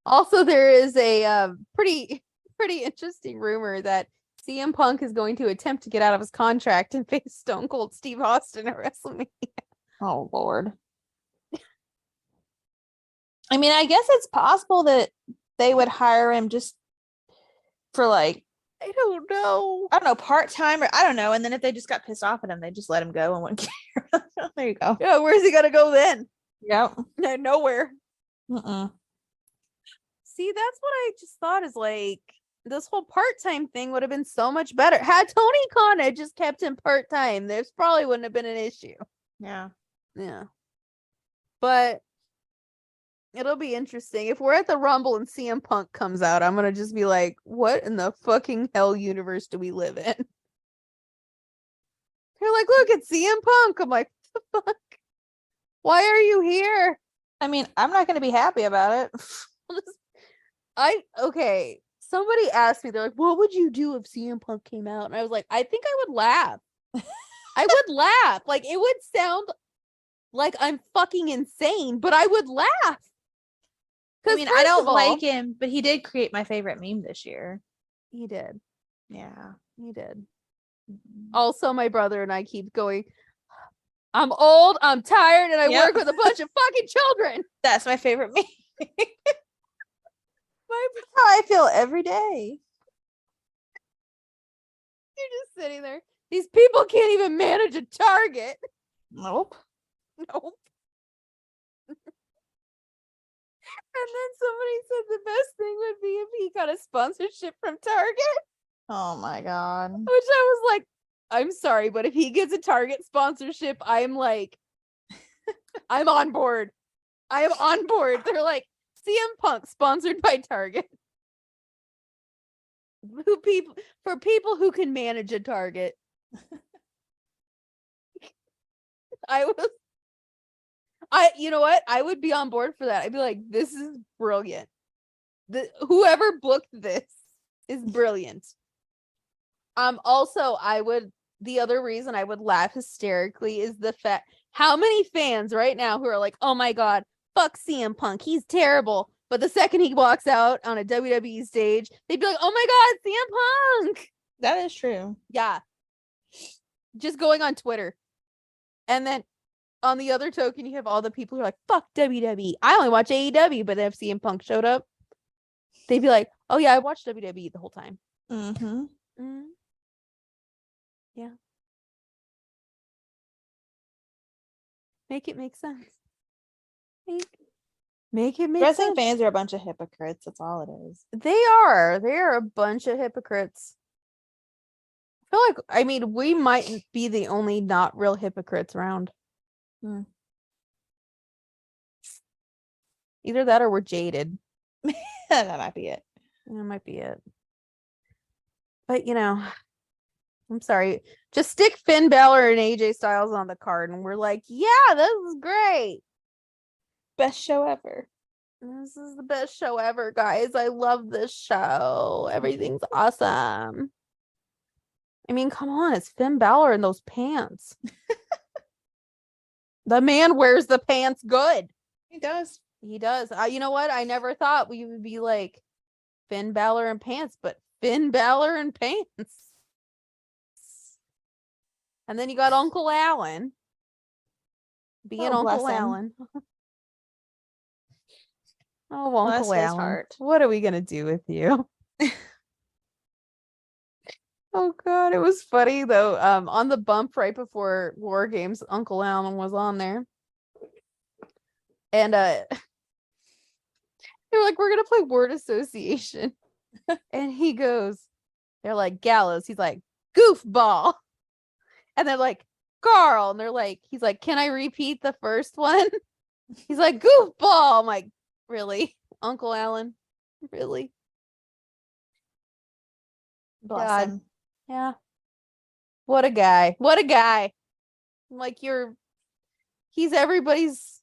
Speaker 1: Also, there is a pretty interesting rumor that CM Punk is going to attempt to get out of his contract and face Stone Cold Steve Austin at WrestleMania.
Speaker 2: Oh Lord. I mean, I guess it's possible that they would hire him just for like,
Speaker 1: I don't know.
Speaker 2: part-time or I don't know. And then if they just got pissed off at him, they just let him go and wouldn't care. There you go.
Speaker 1: Yeah, where's he gonna go then?
Speaker 2: Yep.
Speaker 1: Nowhere.
Speaker 2: Uh-uh.
Speaker 1: See, that's what I just thought is like this whole part-time thing would have been so much better. Had Tony Khan had just kept him part-time, there's probably wouldn't have been an issue.
Speaker 2: Yeah.
Speaker 1: Yeah. But it'll be interesting. If we're at the Rumble and CM Punk comes out, I'm gonna just be like, what in the fucking hell universe do we live in? They're like, look, it's CM Punk. I'm like, what the fuck? Why are you here?
Speaker 2: I mean, I'm not gonna be happy about it.
Speaker 1: Okay. Somebody asked me, they're like, what would you do if CM Punk came out? And I was like, I think I would laugh. I would laugh. Like, it would sound like I'm fucking insane, but I would laugh.
Speaker 2: I mean, I don't like him, but he did create my favorite meme this year.
Speaker 1: He did.
Speaker 2: Yeah.
Speaker 1: He did. Also, my brother and I keep going, I'm old, I'm tired, and I work with a bunch of fucking children.
Speaker 2: That's my favorite meme. That's how I feel every day.
Speaker 1: You're just sitting there. These people can't even manage a Target.
Speaker 2: Nope.
Speaker 1: Nope. And then somebody said the best thing would be if he got a sponsorship from Target.
Speaker 2: Oh my God.
Speaker 1: Which I was like, I'm sorry, but if he gets a Target sponsorship, I'm like, I'm on board. I am on board. They're like, CM Punk sponsored by Target. For people who can manage a Target. You know what? I would be on board for that. I'd be like, this is brilliant. Whoever booked this is brilliant. Also, the other reason I would laugh hysterically is the fact how many fans right now who are like, oh my God, fuck CM Punk, he's terrible. But the second he walks out on a WWE stage, they'd be like, oh my God, CM Punk.
Speaker 2: That is true.
Speaker 1: Yeah. Just going on Twitter. And then on the other token, you have all the people who are like, fuck WWE. I only watch AEW, but if CM Punk showed up, they'd be like, oh yeah, I watched WWE the whole time.
Speaker 2: Mm-hmm.
Speaker 1: Mm-hmm. Yeah. Make it make sense. Make it make
Speaker 2: Wrestling
Speaker 1: sense.
Speaker 2: fans are a bunch of hypocrites. That's all it is.
Speaker 1: They are a bunch of hypocrites. I feel like, I mean, we might be the only not real hypocrites around. Either that or we're jaded.
Speaker 2: That might be it.
Speaker 1: That might be it. But, I'm sorry. Just stick Finn Balor and AJ Styles on the card and we're like, yeah, this is great.
Speaker 2: Best show ever.
Speaker 1: This is the best show ever, guys. I love this show. Everything's awesome. I mean, come on. It's Finn Balor in those pants. The man wears the pants good.
Speaker 2: He does.
Speaker 1: He does. You know what? I never thought we would be like Finn Balor in pants, but Finn Balor in pants. And then you got Uncle Alan. Being Uncle Alan. Oh, Uncle Alan. Heart. What are we going to do with you? Oh, God. It was funny, though. On the bump right before War Games, Uncle Alan was on there. And they were like, we're going to play word association. And he goes, they're like, Gallows. He's like, goofball. And they're like, Carl. And they're like, he's like, can I repeat the first one? He's like, goofball. I'm like, really? Uncle Alan? Really?
Speaker 2: Bless him.
Speaker 1: Yeah. What a guy. What a guy. Like he's everybody's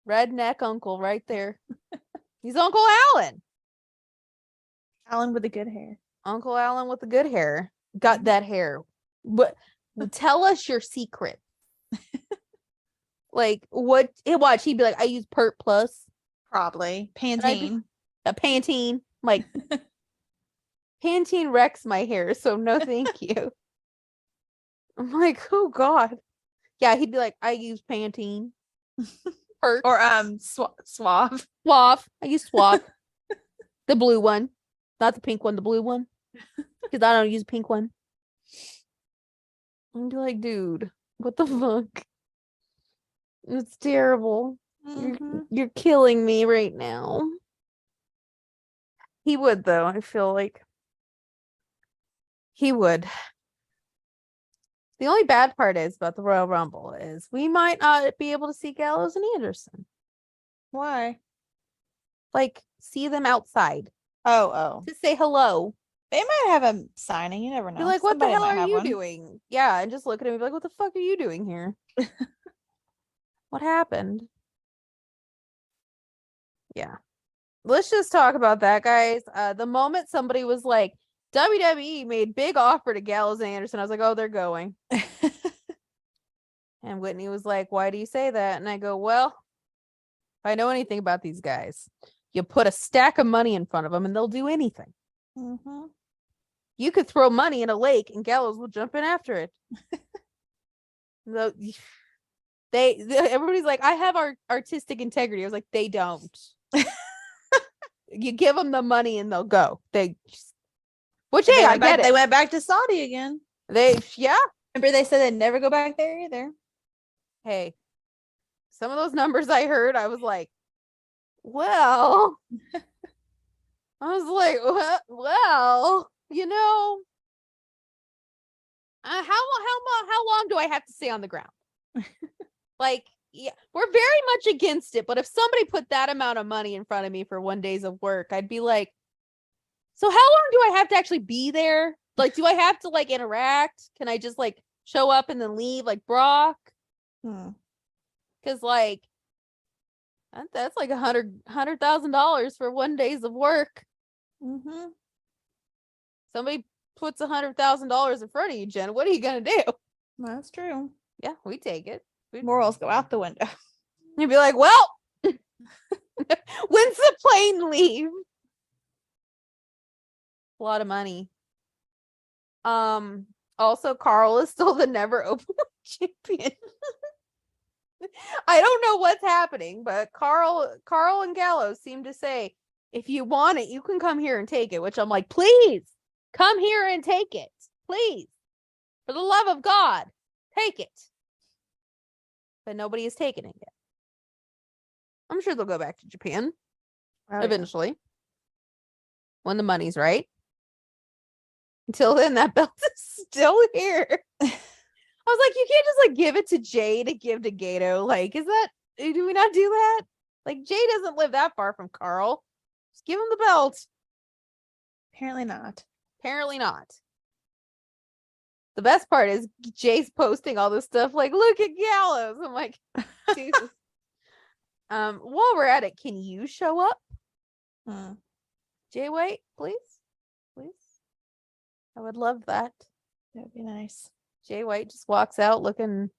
Speaker 1: redneck uncle right there. He's Uncle Alan.
Speaker 2: Alan with the good hair.
Speaker 1: Uncle Alan with the good hair. Got that hair. What? Tell us your secret. Like, what? Watch, he'd be like, I use Pert Plus.
Speaker 2: Probably
Speaker 1: And I'd be-
Speaker 2: Pantene.
Speaker 1: A Pantene. Like Pantene wrecks my hair, so no thank you. I'm like, oh God. Yeah, he'd be like, I use Pantene. Perk.
Speaker 2: Or Suave.
Speaker 1: Suave. I use Suave. The blue one. Not the pink one, the blue one. Because I don't use a pink one. I'd be like, dude, what the fuck? It's terrible. You're killing me right now. He would, though. I feel like he would. The only bad part is about the Royal Rumble is we might not be able to see Gallows and Anderson.
Speaker 2: Why?
Speaker 1: Like, see them outside
Speaker 2: Oh.
Speaker 1: to say hello.
Speaker 2: They might have a signing. You never know.
Speaker 1: Be like, what
Speaker 2: Somebody
Speaker 1: the hell
Speaker 2: might
Speaker 1: are
Speaker 2: have
Speaker 1: you
Speaker 2: one.
Speaker 1: doing? Yeah, and just look at him and be like, what the fuck are you doing here? What happened? Yeah. Let's just talk about that, guys. The moment somebody was like, WWE made big offer to Gallows and Anderson, I was like, oh, they're going. And Whitney was like, why do you say that? And I go, well, if I know anything about these guys, you put a stack of money in front of them and they'll do anything. You could throw money in a lake and Gallows will jump in after it. Everybody's like, I have artistic integrity. I was like, they don't. You give them the money and they'll go. I get it.
Speaker 2: They went back to Saudi again.
Speaker 1: Remember
Speaker 2: they said they'd never go back there either.
Speaker 1: Hey, some of those numbers I heard, I was like, well, you know, how long do I have to stay on the ground? Like, yeah, we're very much against it, but if somebody put that amount of money in front of me for 1 day of work, I'd be like, so how long do I have to actually be there? Like, do I have to like interact? Can I just like show up and then leave like Brock? Because like that's like $100,000 for 1 day of work. Somebody puts $100,000 in front of you, Jen. What are you gonna do?
Speaker 2: That's true.
Speaker 1: Yeah, we take it.
Speaker 2: Morals go out the window.
Speaker 1: You'd be like, well, when's the plane leave? A lot of money. Also, Carl is still the never open champion. I don't know what's happening, but Carl and Gallows seem to say, if you want it, you can come here and take it, which I'm like, please come here and take it. Please. For the love of God, take it. But nobody has taken it yet. I'm sure they'll go back to Japan eventually when the money's right. Until then, that belt is still here. I was like, you can't just like give it to Jay to give to Gato. Like, do we not do that? Like, Jay doesn't live that far from Carl. Just give him the belt.
Speaker 2: Apparently not.
Speaker 1: The best part is Jay's posting all this stuff like, look at Gallows. I'm like, Jesus. While we're at it, can you show up? Jay White, please? I would love that.
Speaker 2: That'd be nice.
Speaker 1: Jay White just walks out looking,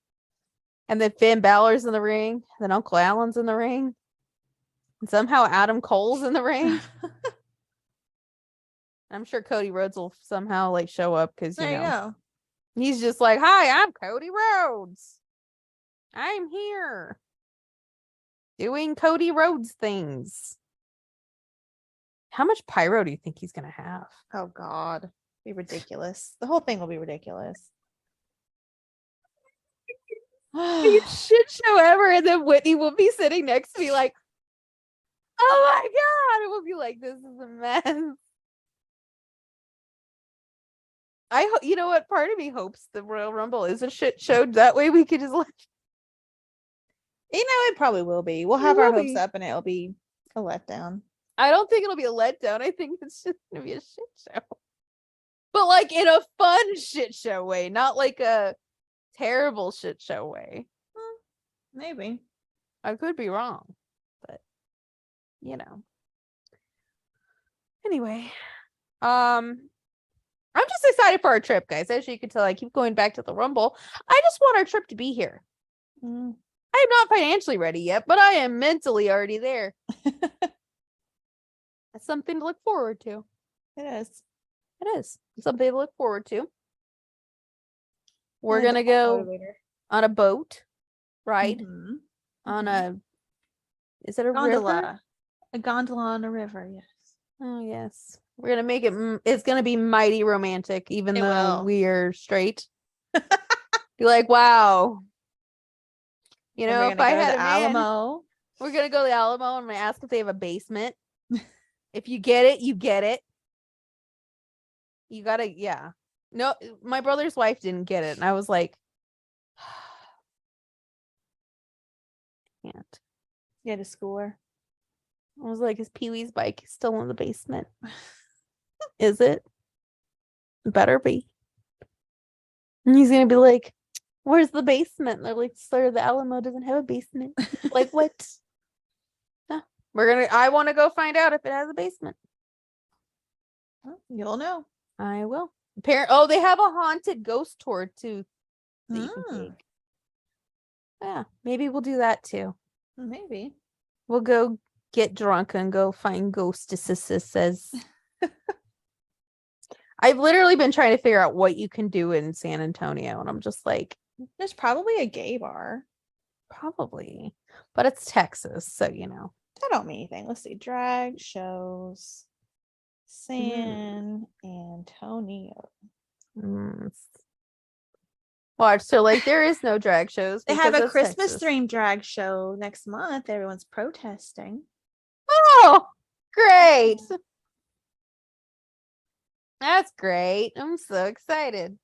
Speaker 1: and then Finn Balor's in the ring, and then Uncle Alan's in the ring, and somehow Adam Cole's in the ring. I'm sure Cody Rhodes will somehow like show up because you know he's just like, hi, I'm Cody Rhodes. I'm here doing Cody Rhodes things. How much pyro do you think he's gonna have?
Speaker 2: Oh God, be ridiculous. The whole thing will be ridiculous.
Speaker 1: Shit show ever, and then Whitney will be sitting next to me like, oh my God, it will be like, this is a mess. You know what? Part of me hopes the Royal Rumble is a shit show. That way we could just like,
Speaker 2: you know, it probably will be. We'll have our hopes up, and it'll be a letdown.
Speaker 1: I don't think it'll be a letdown. I think it's just gonna be a shit show, but like in a fun shit show way, not like a terrible shit show way.
Speaker 2: Maybe.
Speaker 1: I could be wrong, but you know. Anyway, I'm just excited for our trip, guys. As you can tell, I keep going back to the Rumble. I just want our trip to be here. I I am not financially ready yet, but I am mentally already there. That's something to look forward to.
Speaker 2: It is.
Speaker 1: It is something to look forward to. We're
Speaker 2: And
Speaker 1: gonna
Speaker 2: a
Speaker 1: go
Speaker 2: motivator.
Speaker 1: on a boat ride
Speaker 2: Mhm.
Speaker 1: on
Speaker 2: Mhm.
Speaker 1: a. Is it a
Speaker 2: gondola.
Speaker 1: river?
Speaker 2: A gondola on a river. Yes.
Speaker 1: Oh yes, we're gonna make it. It's gonna be mighty romantic, even
Speaker 2: It
Speaker 1: though
Speaker 2: will.
Speaker 1: we're straight. Be like, wow. You
Speaker 2: And
Speaker 1: know,
Speaker 2: we're
Speaker 1: if
Speaker 2: gonna
Speaker 1: I
Speaker 2: go to
Speaker 1: had
Speaker 2: the
Speaker 1: a man,
Speaker 2: Alamo.
Speaker 1: we're gonna go to the Alamo. And I'm gonna ask if they have a basement. If you get it, you get it. You gotta, yeah. No, my brother's wife didn't get it, and I was like, can't.
Speaker 2: You had to school her.
Speaker 1: I was like, is Pee Wee's bike still in the basement? Is it? Better be. And he's gonna be like, where's the basement? And they're like, sir, the Alamo doesn't have a basement. Like, what? No. I want to go find out if it has a basement.
Speaker 2: Well, you'll know.
Speaker 1: I will. They have a haunted ghost tour too that you can take. Yeah, maybe we'll do that too.
Speaker 2: Maybe.
Speaker 1: We'll go get drunk and go find ghostesses. I've literally been trying to figure out what you can do in San Antonio, and I'm just like,
Speaker 2: There's probably a gay bar.
Speaker 1: probably, but it's Texas, so you know.
Speaker 2: That don't mean anything. Let's see. Drag shows. San Antonio.
Speaker 1: Watch, so like there is no drag shows.
Speaker 2: They have
Speaker 1: because
Speaker 2: a
Speaker 1: it's
Speaker 2: Christmas
Speaker 1: Texas.
Speaker 2: themed drag show next month. Everyone's protesting.
Speaker 1: Oh, great. That's great. I'm so excited.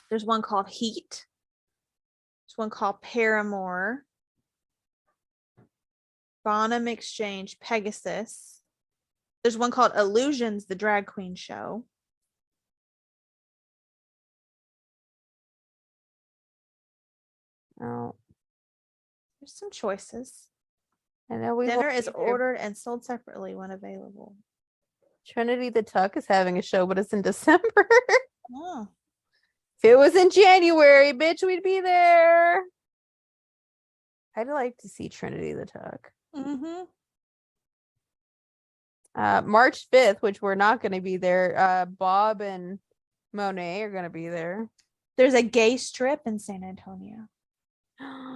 Speaker 2: There's one called Heat. There's one called Paramore. Bonham Exchange, Pegasus. There's one called Illusions, the drag queen show.
Speaker 1: Oh,
Speaker 2: There's some choices.
Speaker 1: I know we
Speaker 2: Dinner
Speaker 1: won't
Speaker 2: is
Speaker 1: be there.
Speaker 2: ordered and sold separately when available.
Speaker 1: Trinity the Tuck is having a show, but it's in December.
Speaker 2: Oh.
Speaker 1: If it was in January, bitch, we'd be there. I'd like to see Trinity the Tuck.
Speaker 2: Mm-hmm.
Speaker 1: March 5th, which we're not going to be there. Bob and Monet are going to be there.
Speaker 2: There's a gay strip in San Antonio.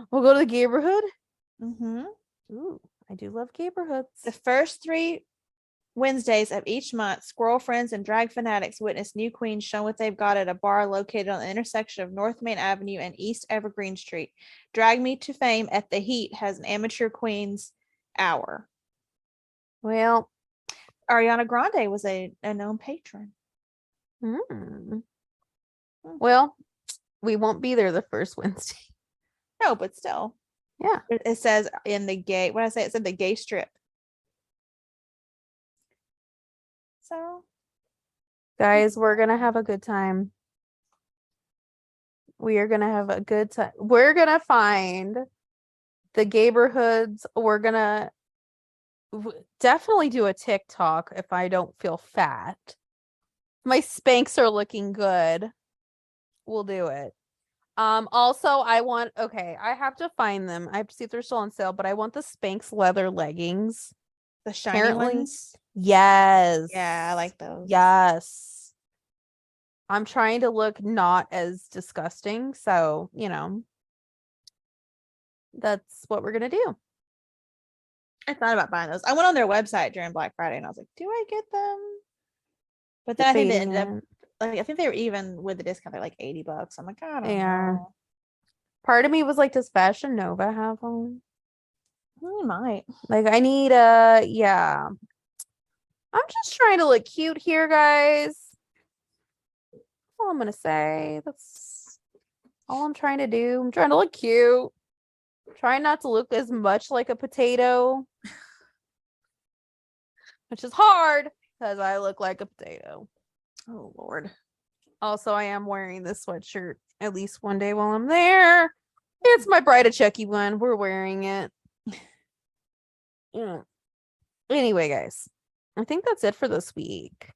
Speaker 1: We'll go to the neighborhood.
Speaker 2: Mm-hmm.
Speaker 1: Ooh, I do love neighborhoods.
Speaker 2: The first 3 Wednesdays of each month, Squirrel Friends and Drag Fanatics witness new queens show what they've got at a bar located on the intersection of North Main Avenue and East Evergreen Street. Drag Me to Fame at the Heat has an amateur queens hour.
Speaker 1: Well,
Speaker 2: Ariana Grande was a known patron.
Speaker 1: Well, we won't be there the first Wednesday.
Speaker 2: No, but still.
Speaker 1: Yeah.
Speaker 2: It says in the gay, what did I say? It said the gay strip. So,
Speaker 1: Guys, we're going to have a good time. We are going to have a good time. We're going to find the neighborhoods. We're going to definitely do a TikTok if I don't feel fat. My Spanx are looking good. We'll do it. Also, I have to find them. I have to see if they're still on sale, but I want the Spanx leather leggings.
Speaker 2: the shiny
Speaker 1: Apparently,
Speaker 2: ones.
Speaker 1: yes.
Speaker 2: Yeah, I like those.
Speaker 1: Yes. I'm trying to look not as disgusting, so, you know, that's what we're going to do.
Speaker 2: I thought about buying those. I went on their website during Black Friday and I was like, do I get them? But then I think they ended up, I think they were even with the discount. They're like $80. I'm like, I don't know.
Speaker 1: Part of me was like, does Fashion Nova have them?
Speaker 2: We might.
Speaker 1: Like, I need yeah. I'm just trying to look cute here, guys. That's all I'm gonna say. That's all I'm trying to do. I'm trying to look cute. Trying not to look as much like a potato. Which is hard because I look like a potato.
Speaker 2: Oh, Lord.
Speaker 1: Also, I am wearing this sweatshirt at least one day while I'm there. It's my Bride of Chucky one. We're wearing it. Yeah. Anyway, guys, I think that's it for this week.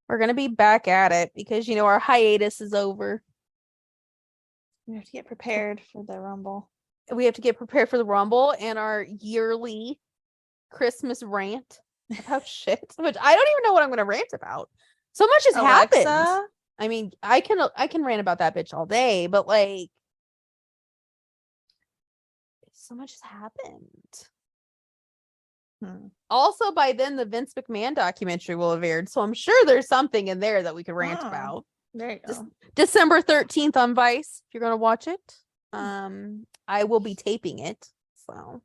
Speaker 1: We're going to be back at it because, you know, our hiatus is over.
Speaker 2: We have to get prepared for the Rumble.
Speaker 1: We have to get prepared for the Rumble and our yearly Christmas rant about shit, which I don't even know what I'm going to rant about. So much has happened. I mean, I can rant about that bitch all day, but like, so much has happened. Also, by then the Vince McMahon documentary will have aired, so I'm sure there's something in there that we could rant about.
Speaker 2: There you go.
Speaker 1: December 13th on Vice. If you're going to watch it, I will be taping it. So,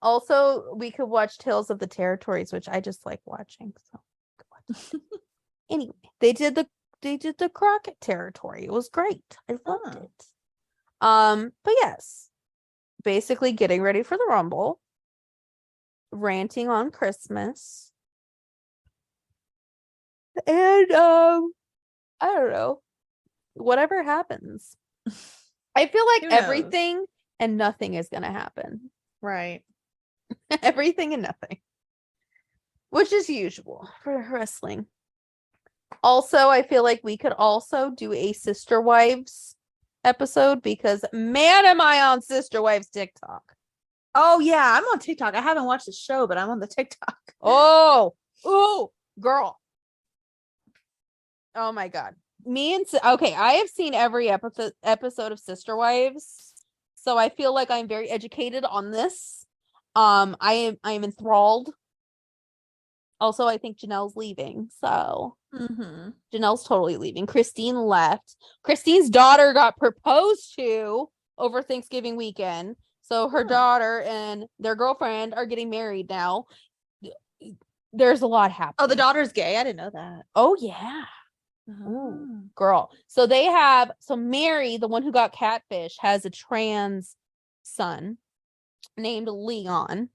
Speaker 1: also we could watch Tales of the Territories, which I just like watching. So, anyway, they did the Crockett Territory. It was great. I loved it. But yes, basically getting ready for the Rumble, ranting on Christmas, and I don't know, whatever happens. I feel like everything and nothing is gonna happen.
Speaker 2: Right.
Speaker 1: Everything and nothing, which is usual for wrestling. Also, I feel like we could also do a Sister Wives episode, because man, am I on Sister Wives TikTok.
Speaker 2: Oh yeah, I'm on TikTok. I haven't watched the show, but I'm on the TikTok.
Speaker 1: Oh girl. Oh my god. I have seen every episode of Sister Wives, so I feel like I'm very educated on this. I am enthralled. Also, I think Janelle's leaving, so Janelle's totally leaving. Christine left. Christine's daughter got proposed to over Thanksgiving weekend, so her daughter and their girlfriend are getting married now. There's a lot happening.
Speaker 2: Oh, the daughter's gay? I didn't know that.
Speaker 1: Oh yeah. Ooh, girl. So Mary, the one who got catfish, has a trans son named Leon,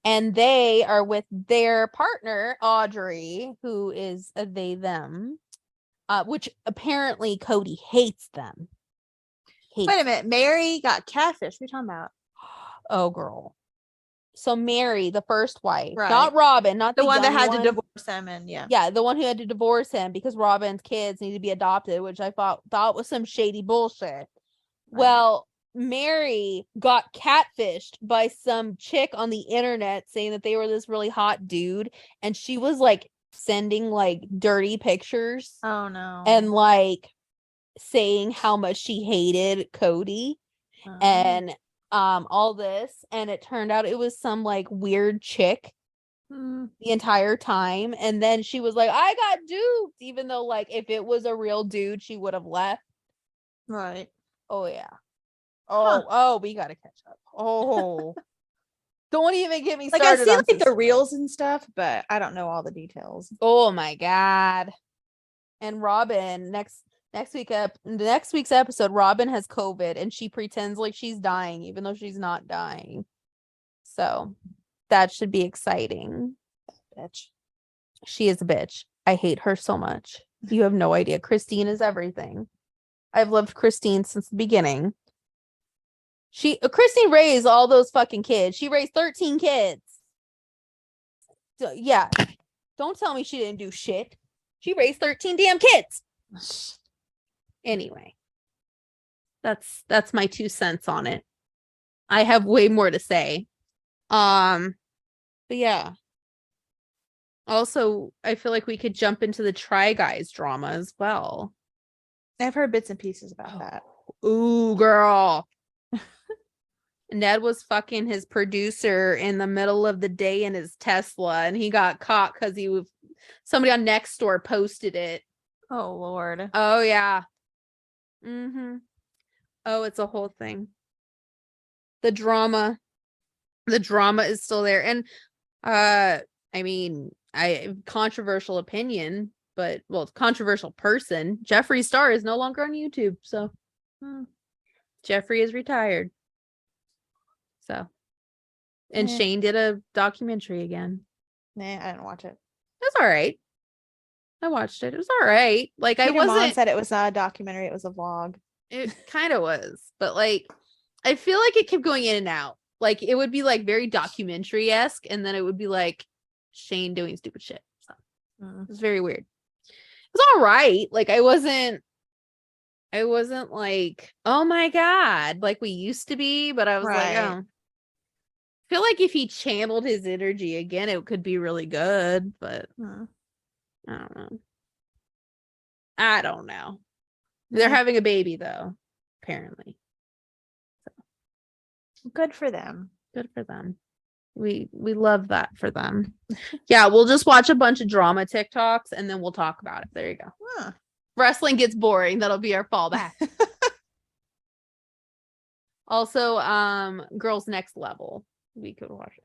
Speaker 1: and they are with their partner Audrey, who is a they them, which apparently Cody hates them.
Speaker 2: Wait a minute, Mary got catfish. What are you talking about?
Speaker 1: Oh, girl. So Mary, the first wife,
Speaker 2: right.
Speaker 1: Not Robin, not
Speaker 2: the one that had to divorce him, and
Speaker 1: yeah, the one who had to divorce him because Robin's kids need to be adopted, which I thought was some shady bullshit. Right. Well, Mary got catfished by some chick on the internet saying that they were this really hot dude, and she was like sending like dirty pictures.
Speaker 2: Oh no.
Speaker 1: And like saying how much she hated Cody. And all this, and it turned out it was some like weird chick the entire time, and then she was like, I got duped, even though like if it was a real dude she would have left.
Speaker 2: Right.
Speaker 1: Oh yeah. Oh we gotta catch up. Oh don't even get me started.
Speaker 2: Like, I've seen like the reels and stuff, but I don't know all the details.
Speaker 1: Oh my god. And Robin, next week's episode, Robin has COVID and she pretends like she's dying even though she's not dying. So that should be exciting.
Speaker 2: Bitch.
Speaker 1: She is a bitch. I hate her so much. You have no idea. Christine is everything. I've loved Christine since the beginning. Christine raised all those fucking kids. She raised 13 kids. So, yeah. Don't tell me she didn't do shit. She raised 13 damn kids. Anyway, that's my 2 cents on it. I have way more to say. But yeah. Also, I feel like we could jump into the Try Guys drama as well.
Speaker 2: I've heard bits and pieces about that.
Speaker 1: Ooh, girl. Ned was fucking his producer in the middle of the day in his Tesla, and he got caught because somebody on Nextdoor posted it.
Speaker 2: Oh, Lord.
Speaker 1: Oh, yeah. Oh, it's a whole thing. The drama is still there. And I mean, controversial opinion, but controversial person. Jeffree Star is no longer on YouTube, so Jeffree is retired. So, and Shane did a documentary again.
Speaker 2: Nah, I didn't watch it.
Speaker 1: It was all right. I watched it. It was all right. Like,
Speaker 2: Peter Mom said it was not a documentary, it was a vlog.
Speaker 1: It kind of was, but like, I feel like it kept going in and out. Like, it would be like very documentary-esque, and then it would be like Shane doing stupid shit. So it was very weird. It was all right. Like, I wasn't I wasn't like, oh my God, like we used to be, but I was like,
Speaker 2: Right.
Speaker 1: oh. I feel like if he channeled his energy again, it could be really good, but I don't know. I don't know. They're
Speaker 2: Yeah.
Speaker 1: having a baby though, apparently.
Speaker 2: Good for them.
Speaker 1: Good for them. We love that for them. Yeah, we'll just watch a bunch of drama TikToks and then we'll talk about it. There you go.
Speaker 2: Huh.
Speaker 1: Wrestling gets boring. That'll be our fallback. Also, Girls Next Level. We could watch it.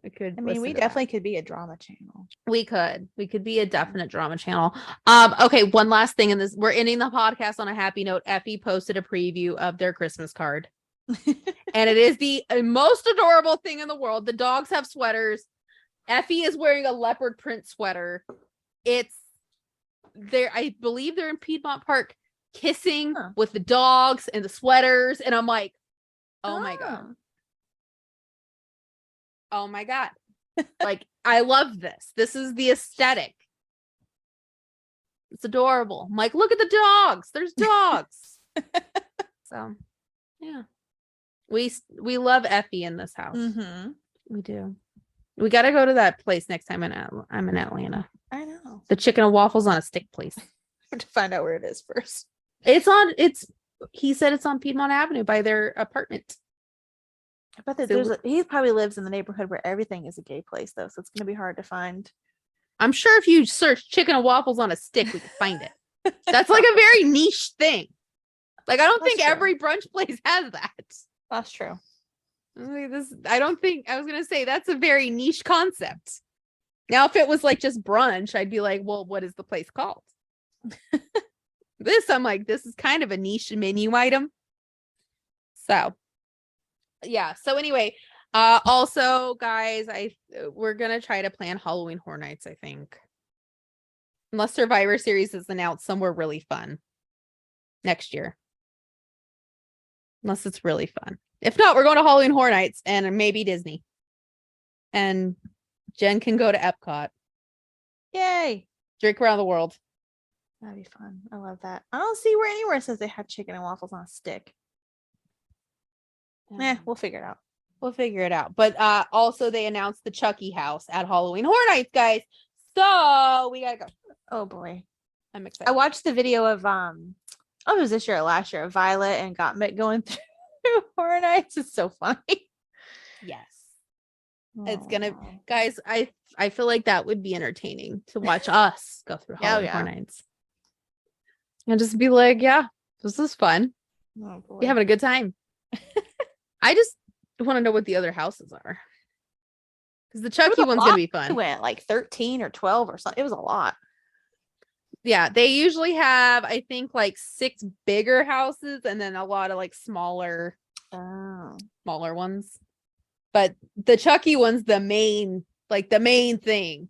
Speaker 1: We could.
Speaker 2: I mean, we definitely could be a drama channel.
Speaker 1: We could be a definite drama channel. Okay, one last thing in this. We're ending the podcast on a happy note. Effie posted a preview of their Christmas card. And it is the most adorable thing in the world. The dogs have sweaters. Effie is wearing a leopard print sweater. It's there. I believe they're in Piedmont Park kissing with the dogs and the sweaters. And I'm like, oh my God. Oh my God. Like, I love this. This is the aesthetic. It's adorable. I'm like, look at the dogs. There's dogs. So, yeah. We love Effie in this house.
Speaker 2: Mm-hmm.
Speaker 1: We do. We got to go to that place next time I'm in Atlanta.
Speaker 2: I know.
Speaker 1: The chicken and waffles on a stick place.
Speaker 2: I have to find out where it is first.
Speaker 1: He said it's on Piedmont Avenue by their apartment.
Speaker 2: I bet that he probably lives in the neighborhood where everything is a gay place though, so it's gonna be hard to find.
Speaker 1: I'm sure if you search chicken and waffles on a stick, we can find it. That's like a very niche thing. Like, I don't think every brunch place has that.
Speaker 2: That's true.
Speaker 1: I don't think I was gonna say that's a very niche concept. Now, if it was like just brunch, I'd be like, well, what is the place called? I'm like, this is kind of a niche menu item. So, yeah. So anyway, also, guys, we're gonna try to plan Halloween Horror Nights, I think. Unless Survivor Series is announced somewhere really fun next year. Unless it's really fun. If not, we're going to Halloween Horror Nights and maybe Disney. And Jen can go to Epcot.
Speaker 2: Yay!
Speaker 1: Drink around the world.
Speaker 2: That'd be fun. I love that. I don't see where anywhere it says they have chicken and waffles on a stick. We'll figure it out.
Speaker 1: We'll figure it out. But also they announced the Chucky house at Halloween Horror Nights, guys. So we gotta go.
Speaker 2: Oh boy.
Speaker 1: I'm excited.
Speaker 2: I watched the video of it was this year or last year, of Violet and Gottmik going through Horror Nights. It's so funny.
Speaker 1: Yes. It's gonna, guys, I feel like that would be entertaining to watch us go through Halloween Horror Nights. And just be like, yeah, this is fun.
Speaker 2: Oh, boy.
Speaker 1: You're having a good time. I just want to know what the other houses are. Because the Chucky one's gonna be fun.
Speaker 2: We went like 13 or 12 or something. It was a lot.
Speaker 1: Yeah, they usually have, I think, like 6 bigger houses and then a lot of like smaller ones. But the Chucky one's the main thing.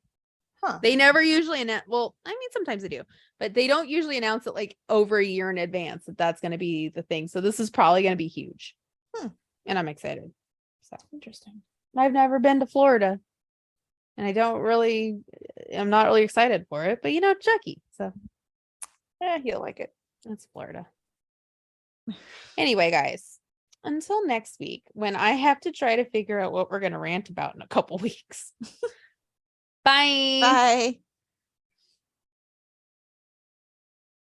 Speaker 2: Huh.
Speaker 1: They never usually announce. Well, I mean, sometimes they do, but they don't usually announce it like over a year in advance that that's going to be the thing. So this is probably going to be huge. And I'm excited. So
Speaker 2: interesting.
Speaker 1: I've never been to Florida. And I'm not really excited for it, but Chucky. So
Speaker 2: You'll like it.
Speaker 1: It's Florida. Anyway, guys, until next week, when I have to try to figure out what we're going to rant about in a couple weeks. Bye.
Speaker 2: Bye.